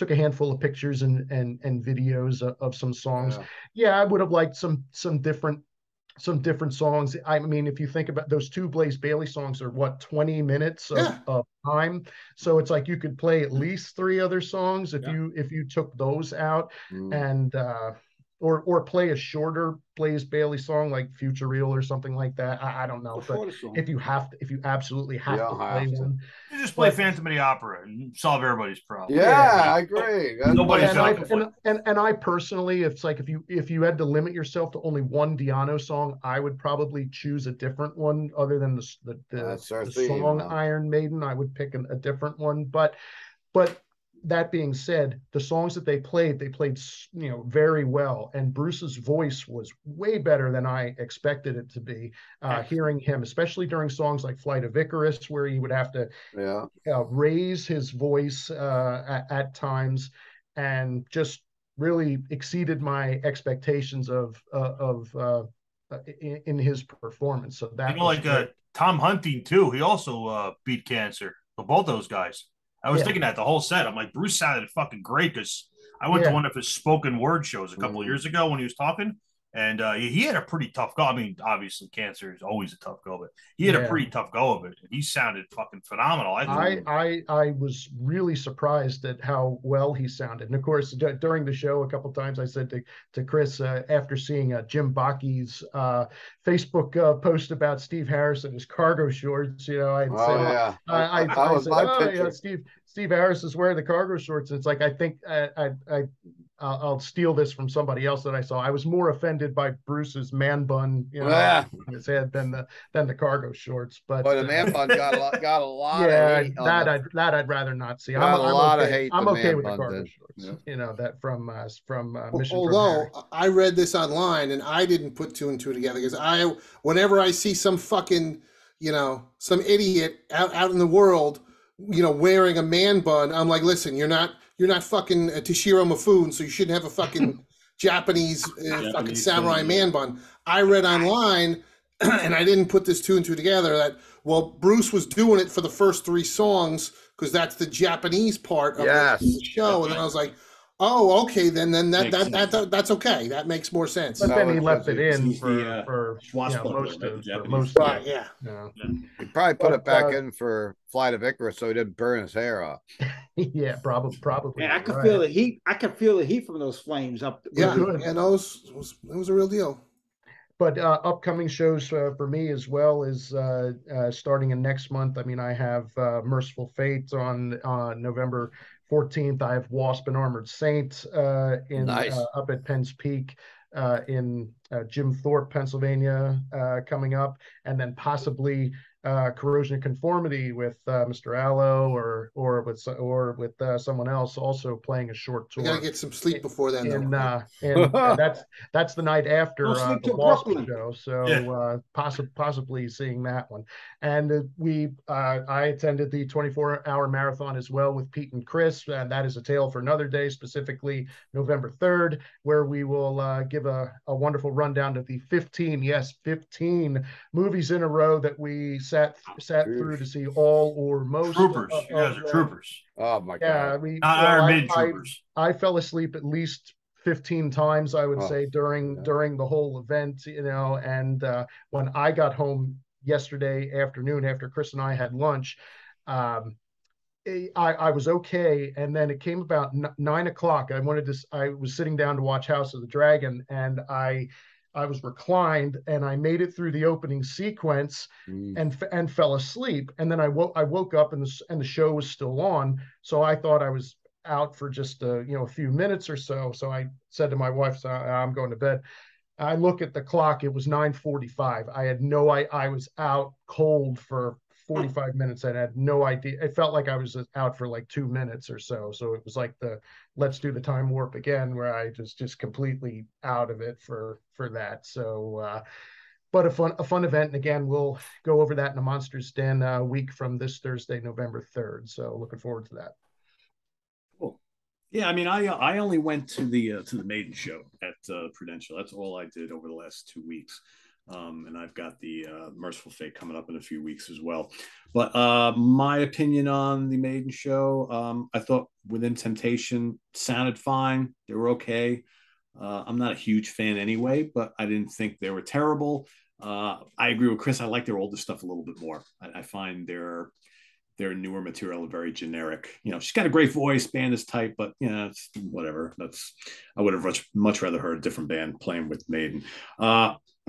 a handful of pictures and videos of some songs. I would have liked some different songs. I mean, if you think about those two Blaze Bayley songs, are 20 minutes of time, so it's like you could play at least 3 other songs if you took those out, and or play a shorter Blaze Bayley song like Future Real or something like that. I don't know, but if you absolutely have to play one, you just play Phantom of the Opera and solve everybody's problem. I agree. Nobody's and I personally, it's like if you had to limit yourself to only one Di'Anno song, I would probably choose a different one other than the song Iron Maiden. I would pick a different one, but that being said, the songs that they played very well, and Bruce's voice was way better than I expected it to be. Hearing him, especially during songs like Flight of Icarus, where he would have to raise his voice at times, and just really exceeded my expectations in his performance. So that Tom Hunting too. He also beat cancer. But both those guys. I was thinking that the whole set. I'm like, Bruce sounded fucking great, because I went to one of his spoken word shows a couple of years ago when he was talking, and he had a pretty tough go. I mean, obviously cancer is always a tough go, but he had a pretty tough go of it. He sounded fucking phenomenal. I was really surprised at how well he sounded. And of course, during the show, a couple of times I said to Chris, after seeing Jim Baki's Facebook post about Steve Harris and his cargo shorts, Steve Harris is wearing the cargo shorts. It's like, I think I'll steal this from somebody else that I saw. I was more offended by Bruce's man bun, on his head than the cargo shorts. But the man bun got a lot. Yeah, of hate I'd rather not see. I'm okay with the cargo shorts. That from Mission. Although I read this online and I didn't put 2 and 2 together, because whenever I see some fucking some idiot out in the world wearing a man bun, I'm like, listen, you're not fucking Toshiro Mifune, so you shouldn't have a fucking Japanese fucking samurai man bun. I read online, and I didn't put this 2 and 2 together, that Bruce was doing it for the first 3 songs because that's the Japanese part of the show, and then I was like, oh, okay, then that's okay. That makes more sense. But then he left it in for most of right. He probably put it back in for Flight of Icarus so he didn't burn his hair off. Yeah, probably. Yeah, I could feel the heat. I could feel the heat from those flames up. Yeah, and it was a real deal. but upcoming shows for me as well is starting in next month. I mean, I have Merciful Fate on November 14th. I have Wasp and Armored Saint up at Penn's Peak in Jim Thorpe, Pennsylvania, coming up, and then possibly Corrosion of Conformity with Mr. Allo or with someone else also playing a short tour. We gotta get some sleep before then. And that's the night after the Wasp show, so Yeah. Possibly seeing that one. And I attended the 24-hour marathon as well with Pete and Chris, and that is a tale for another day, specifically November 3rd, where we will give a wonderful rundown of the 15 movies in a row that we sat through to see all or most. Troopers. You guys are troopers. Oh my God. Iron Maiden troopers. I fell asleep at least 15 times, I would say, during the whole event, and when I got home yesterday afternoon after Chris and I had lunch, I was okay, and then it came about 9 o'clock. I was sitting down to watch House of the Dragon, and I was reclined, and I made it through the opening sequence and fell asleep. And then I woke up, and the show was still on. So I thought I was out for just a few minutes or so. So I said to my wife, "I'm going to bed." I look at the clock; it was 9:45. I was out cold for 45 minutes and I had no idea. It felt like I was out for like 2 minutes or so. So it was like let's do the time warp again, where I just completely out of it for that. So, but a fun event. And again, we'll go over that in a Monsters Den week from this Thursday, November 3rd. So looking forward to that. Cool. Yeah, I mean, I only went to the Maiden show at Prudential. That's all I did over the last 2 weeks. And I've got the Merciful Fate coming up in a few weeks as well. But my opinion on the Maiden show, I thought Within Temptation sounded fine. They were okay. I'm not a huge fan anyway, but I didn't think they were terrible. I agree with Chris. I like their older stuff a little bit more. I find their newer material very generic. She's got a great voice, band is tight, but it's whatever. I would have much rather heard a different band playing with Maiden.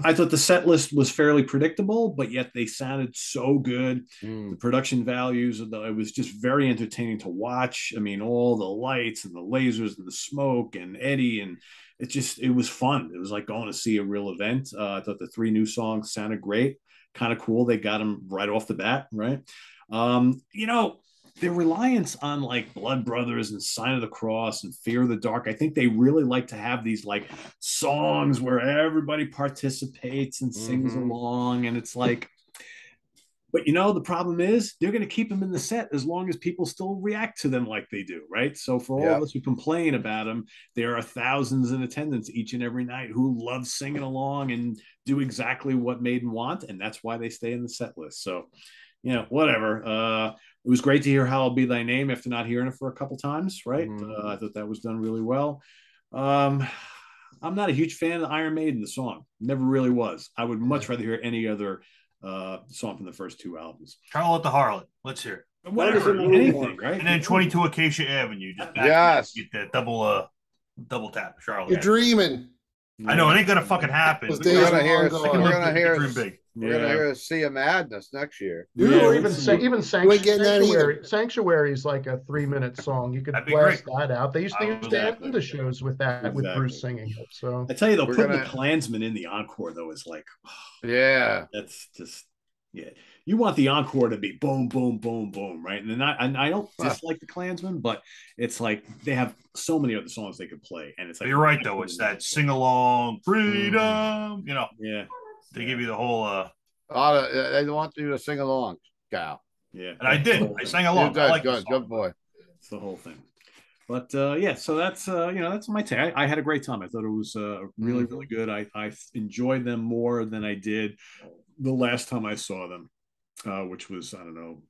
I thought the set list was fairly predictable, but yet they sounded so good. The production values, it was just very entertaining to watch. I mean, all the lights and the lasers and the smoke and Eddie, and it was fun. It was like going to see a real event. I thought the 3 new songs sounded great, kind of cool. They got them right off the bat, right? Their reliance on like Blood Brothers and Sign of the Cross and Fear of the Dark, I think they really like to have these like songs where everybody participates and sings along. And it's like, but the problem is they're going to keep them in the set as long as people still react to them like they do, right? So for all of us who complain about them, there are thousands in attendance each and every night who love singing along and do exactly what Maiden want. And that's why they stay in the set list. So, whatever. It was great to hear How I'll Be Thy Name after not hearing it for a couple times, right? I thought that was done really well. I'm not a huge fan of Iron Maiden, the song. Never really was. I would much rather hear any other song from the first 2 albums. Charlotte the Harlot. Let's hear it. Whatever, anything, right? And then 22 Acacia Avenue. Just get that double tap, Charlotte. You're dreaming. I know it ain't gonna fucking happen. We're gonna hear Sea of Madness next year. Or even Sanctuary. Sanctuary is like a 3-minute song. You could blast that out. They used to end the shows with that, with Bruce singing it. So I tell you though, putting the Klansmen in the encore though is like, that's just You want the encore to be boom, boom, boom, boom, right? And I don't dislike the Klansmen, but it's like they have so many other songs they could play, and it's like you're right though. It's that sing along, freedom. They give you the whole. They want you to sing along, Cal. Yeah, and I did. I sang along. Good boy. It's the whole thing. But so that's that's my take. I had a great time. I thought it was really, really good. I enjoyed them more than I did the last time I saw them, which was, I don't know,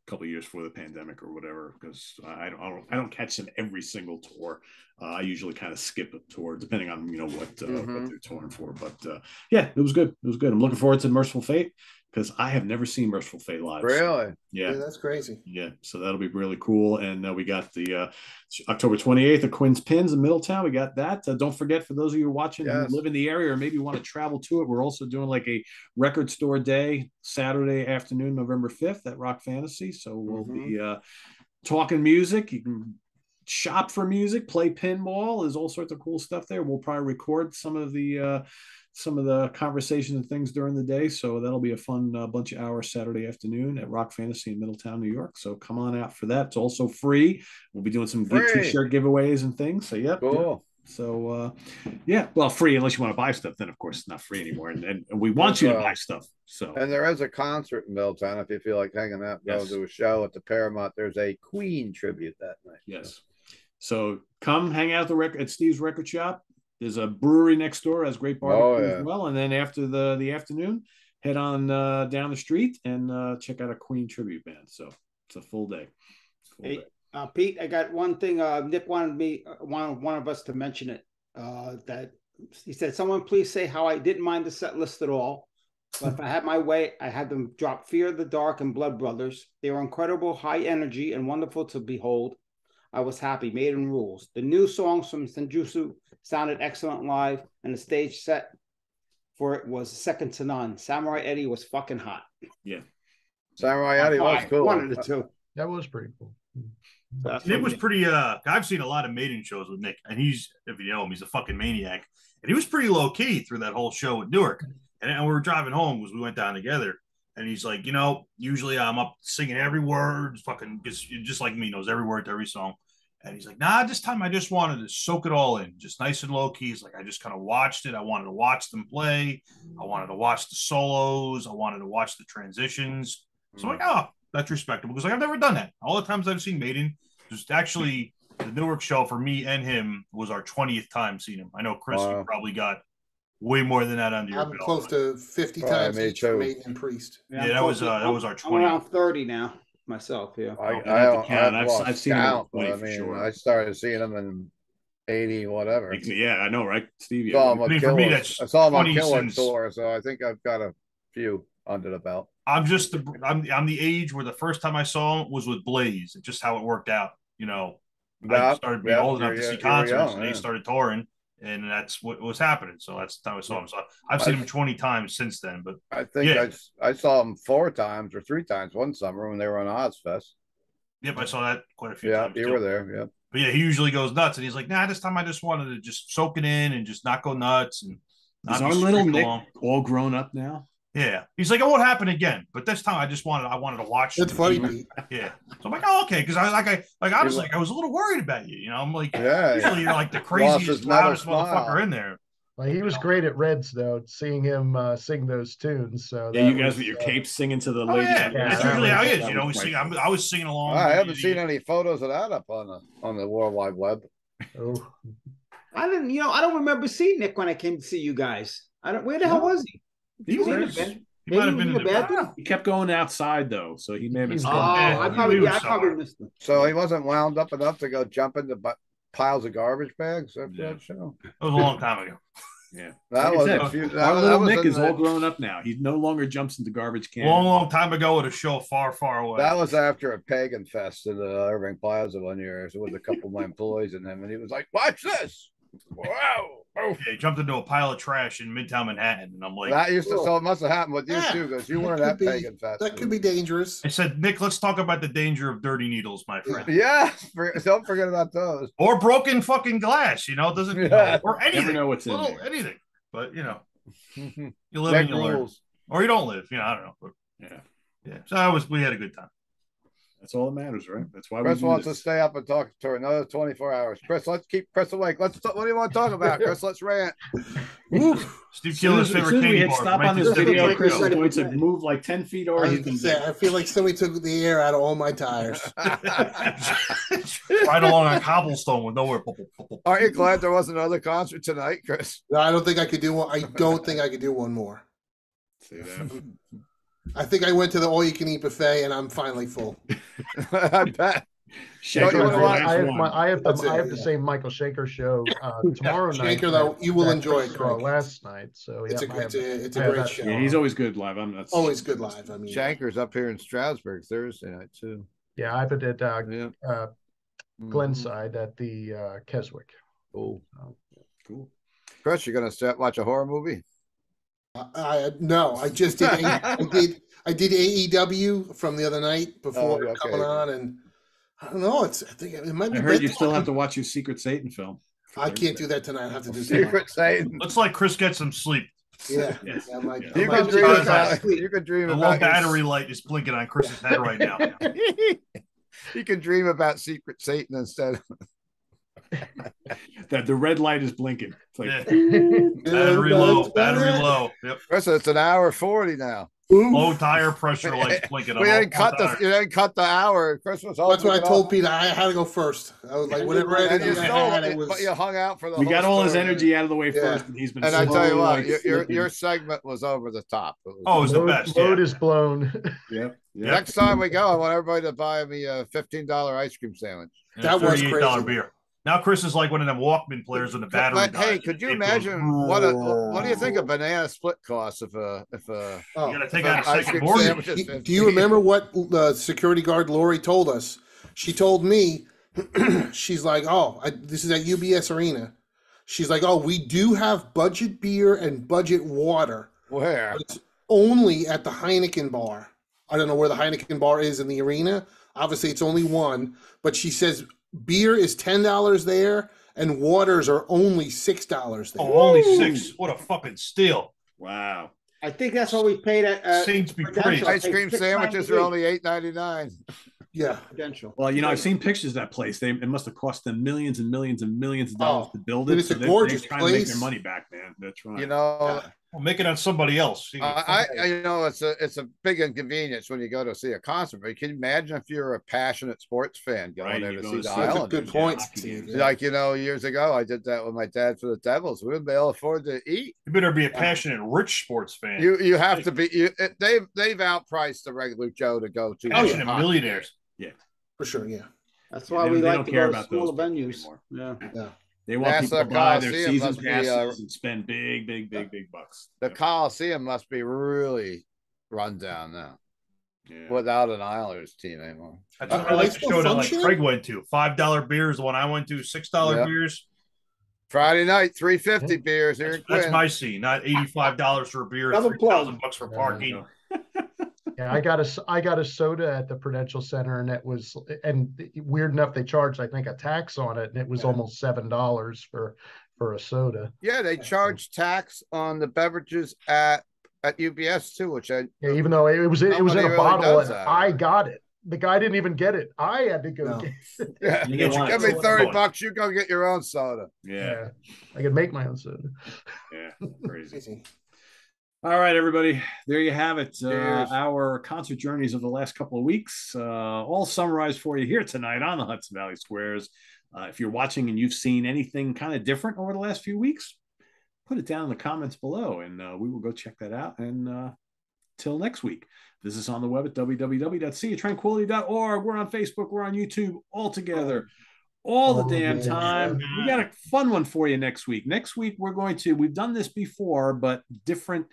a couple of years before the pandemic or whatever, because I don't catch them every single tour. I usually kind of skip a tour depending on what they're touring for. But it was good. It was good. I'm looking forward to Merciful Fate. because I have never seen Merciful Fate live. Really? So, yeah, that's crazy. Yeah, so that'll be really cool. And we got the October 28th at Quinn's Pins in Middletown. We got that. Don't forget, for those of you watching who live in the area or maybe want to travel to it, we're also doing like a record store day Saturday afternoon, November 5th at Rock Fantasy. So we'll be talking music. You can shop for music, play pinball. There's all sorts of cool stuff there. We'll probably record some of the conversations and things during the day. So that'll be a fun bunch of hours Saturday afternoon at Rock Fantasy in Middletown, New York. So come on out for that. It's also free. We'll be doing some t-shirt giveaways and things. So, yep. Cool. So, well, free unless you want to buy stuff. Then, of course, it's not free anymore. And we want you to buy stuff. So, and there is a concert in Middletown if you feel like hanging out, go to a show at the Paramount. There's a Queen tribute that night. Yes. So come hang out at Steve's Record Shop. There's a brewery next door, has great barbecue as well. And then after the afternoon, head on down the street and check out a Queen tribute band. So it's a full day. Pete, I got one thing. Nick wanted one of us to mention it. That he said, "Someone please say how I didn't mind the set list at all. But if I had my way, I had them drop Fear of the Dark and Blood Brothers. They were incredible, high energy, and wonderful to behold. I was happy. Maiden rules. The new songs from Senjutsu sounded excellent live, and the stage set for it was second to none. Samurai Eddie was fucking hot." Yeah, Samurai Eddie was cool. One of the two. That was pretty cool. Nick was pretty. I've seen a lot of Maiden shows with Nick, and he's, if you know him, he's a fucking maniac. And he was pretty low key through that whole show with Newark. And we were driving home because we went down together. And he's like, usually I'm up singing every word, fucking just like me, knows every word to every song. And he's like, nah, this time I just wanted to soak it all in, just nice and low key. He's like, I just kind of watched it. I wanted to watch them play. I wanted to watch the solos. I wanted to watch the transitions. So I'm like, oh, that's respectable. Because I've never done that. All the times I've seen Maiden, just actually the Newark show for me and him was our 20th time seeing him. I know, Chris, you probably got way more than that under your belt. I'm close to 50 times each for Maiden and Priest. Yeah, that was our 20th. I'm around 30 now myself. Yeah, I've seen him. I started seeing him in 80, whatever. Yeah, I know, right, Steve? I saw him on Killer Tour, so I think I've got a few under the belt. I'm the age where the first time I saw him was with Blaze. It's just how it worked out. I started being old enough to see concerts, and he started touring, and that's what was happening. So that's the time I saw him. So I've seen him 20 times since then. But I think I saw him 4 times or 3 times one summer when they were on Ozfest. Yep, I saw that quite a few times. Yeah, you were there. Yeah. But yeah, he usually goes nuts, and he's like, "Nah, this time I just wanted to just soak it in and just not go nuts." And is our little Nick all grown up now? Yeah, he's like, "It won't happen again." But this time, I wanted to watch. That's funny. Yeah, so I'm like, "Oh, okay," because I was a little worried about you. I'm like, usually you're like the craziest, loudest motherfucker in there. Well, he was great at Reds, though, seeing him sing those tunes. So yeah, you guys with your capes singing to the ladies. Yeah, that's usually how it is. We sing. I was singing along. I haven't seen any photos of that up on the World Wide Web. Oh, I didn't. I don't remember seeing Nick when I came to see you guys. Where the hell was he? He might have been in the bathroom. He kept going outside though, so he may have been. I probably missed him. So he wasn't wound up enough to go jump into piles of garbage bags after that show. It was a long time ago. Yeah, that was our little Nick is all grown up now. He no longer jumps into garbage cans. Long time ago at a show far, far away. That was after a pagan fest in the Irving Plaza one year. So with a couple of my employees and him, and he was like, "Watch this!" Wow. Yeah, he jumped into a pile of trash in Midtown Manhattan, and I'm like, that used to. So it must have happened with you too, because you weren't at pagan fest. That could be dangerous. I said, Nick, let's talk about the danger of dirty needles, my friend. Yeah, don't forget about those. Or broken fucking glass. It doesn't. Or anything. Never know what's in there. Anything. But you live and you learn, or you don't live. I don't know. But, yeah. So we had a good time. That's all that matters, right? That's why Chris wants to stay up and talk to her another 24 hours. Chris, let's keep Chris awake. What do you want to talk about, Chris? Let's rant. Steve Keeler's favorite candy bar. Stop on this video. Chris is going to move like 10 feet over. I feel like somebody took the air out of all my tires. Right along a cobblestone with nowhere. Aren't you glad there wasn't another concert tonight, Chris? No, I don't think I could do one. I don't think I could do one more. See that? I think I went to the all-you-can-eat buffet, and I'm finally full. I bet. I have the same Michael Schenker show tomorrow night. Schenker, though, you will enjoy it. Last night, so it's a great show. Yeah, he's always good live. Always good live. I mean, Schenker's up here in Stroudsburg Thursday night too. Yeah, I have it at Glenside at the Keswick. Cool. Cool. Chris, you're gonna watch a horror movie? No, I just did. I did AEW from the other night before coming on, and I don't know. I think it might be. I heard you still have to watch your Secret Satan film. I can't do that tonight. I have to do Secret Satan. Looks like Chris gets some sleep. Yeah. Yes. You can dream the about low battery light is blinking on Chris's head right now. You can dream about Secret Satan instead. That the red light is blinking. It's like battery low. Yep. Chris, it's an hour 40 now. Low tire pressure lights blinking. You didn't cut the hour. Chris was That's what I told Peter. I had to go first. I was like, whatever energy I had, it was. But you hung out for the. We got all his energy out of the way first, and he's been. And I tell you what, your segment was over the top. It was the best. Load is blown. Yep. Next time we go, I want everybody to buy me a $15 ice cream sandwich. That was crazy. Beer. Now Chris is like one of them Walkman players in the battery. Hey, could you imagine what do you think a banana split costs if you gotta take out a second mortgage? Do you remember what the security guard Lori told us? She told me, she's like, this is at UBS Arena. She's like, we do have budget beer and budget water. Where? But it's only at the Heineken bar. I don't know where the Heineken bar is in the arena. Obviously, it's only one. But she says beer is $10 there, and waters are only $6 there. Oh, only $6! What a fucking steal! Wow. I think that's what we paid at. Saints be praised. Ice cream sandwiches are only $8.99. Yeah. Potential. Well, I've seen pictures of that place. It must have cost them millions and millions and millions of dollars to build it. It's a gorgeous they're trying place. to make their money back, man. They're trying. Well, make it on somebody else. It's a big inconvenience when you go to see a concert. But can you imagine if you're a passionate sports fan going there to see the Islanders? That's a good point, Steve. Like years ago, I did that with my dad for the Devils. We wouldn't be able to afford to eat. You better be a passionate, rich sports fan. You have to be. They've outpriced the regular Joe to go to. Passionate millionaires. Yeah, for sure. Yeah, that's why we like to go to smaller venues. Yeah. They want people to buy their season passes and spend big bucks. The Coliseum must be really run down now. Yeah. Without an Islanders team anymore. That's what I like the show that like Craig went to. $5 beers, the one I went to, $6 beers. Friday night, $3.50 beers here. That's my scene, not $85 for a beer, $3,000 for parking. Yeah, I got a soda at the Prudential Center, and weird enough, they charged, I think, a tax on it, and it was almost $7 for a soda. Yeah, they charge tax on the beverages at UBS too, which even though it was in a bottle, and I got it. The guy didn't even get it. I had to go get it. Yeah, give me $30. You go get your own soda. Yeah, I could make my own soda. Yeah, crazy. All right, everybody. There you have it. Our concert journeys of the last couple of weeks, all summarized for you here tonight on the Hudson Valley Squares. If you're watching and you've seen anything kind of different over the last few weeks, put it down in the comments below, and we will go check that out. And till next week, visit us on the web at www.seatranquility.org. We're on Facebook. We're on YouTube all together. All the damn time. We got a fun one for you next week. Next week, we've done this before, but different,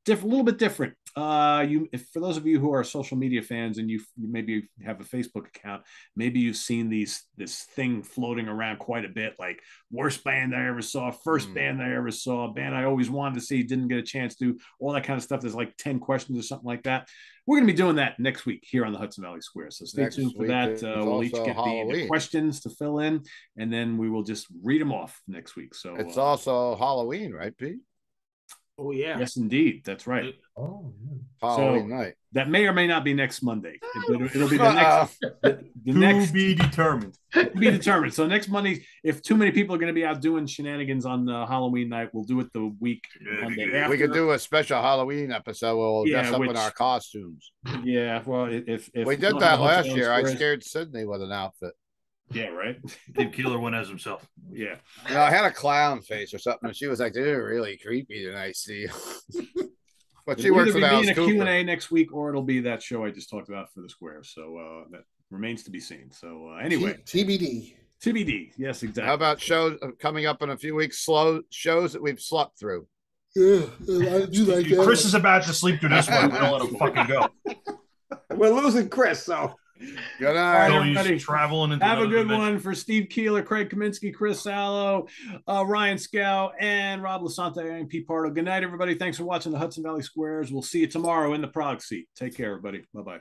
a little bit different. For those of you who are social media fans and you maybe have a Facebook account, maybe you've seen this thing floating around quite a bit, like worst band I ever saw, first band I ever saw, band I always wanted to see, didn't get a chance to, all that kind of stuff. There's like 10 questions or something like that. We're going to be doing that next week here on the Hudson Valley Square. So stay tuned for that. We'll each get the questions to fill in, and then we will just read them off next week. So it's also Halloween, right, Pete? Oh, yeah. Yes, indeed. That's right. Oh, yeah. Halloween night. That may or may not be next Monday. It'll be the next. To be determined. To be determined. So next Monday, if too many people are going to be out doing shenanigans on the Halloween night, we'll do it the week Monday after. We could do a special Halloween episode. We'll dress up in our costumes. Yeah, well, if we did that last year, I scared Sydney with an outfit. Yeah, right. Did Keeler win as himself? Yeah. I had a clown face or something, and she was like, "They're really creepy tonight, Steve." But she works for Alice Cooper. Q&A next week, or it'll be that show I just talked about for the Squares. So that remains to be seen. So anyway, TBD. Yes, exactly. How about shows coming up in a few weeks? Slow shows that we've slept through. Yeah, I do like that. Chris is about to sleep through this one. We don't let him fucking go. We're losing Chris, so. Good night. He's traveling into Have a good dimension. one for Steve Keeler, Craig Kaminsky, Chris Sallow, Ryan Scow, and Rob Lasante and Pete Pardo. Good night, everybody. Thanks for watching the Hudson Valley Squares. We'll see you tomorrow in the Prague seat. Take care, everybody. Bye-bye.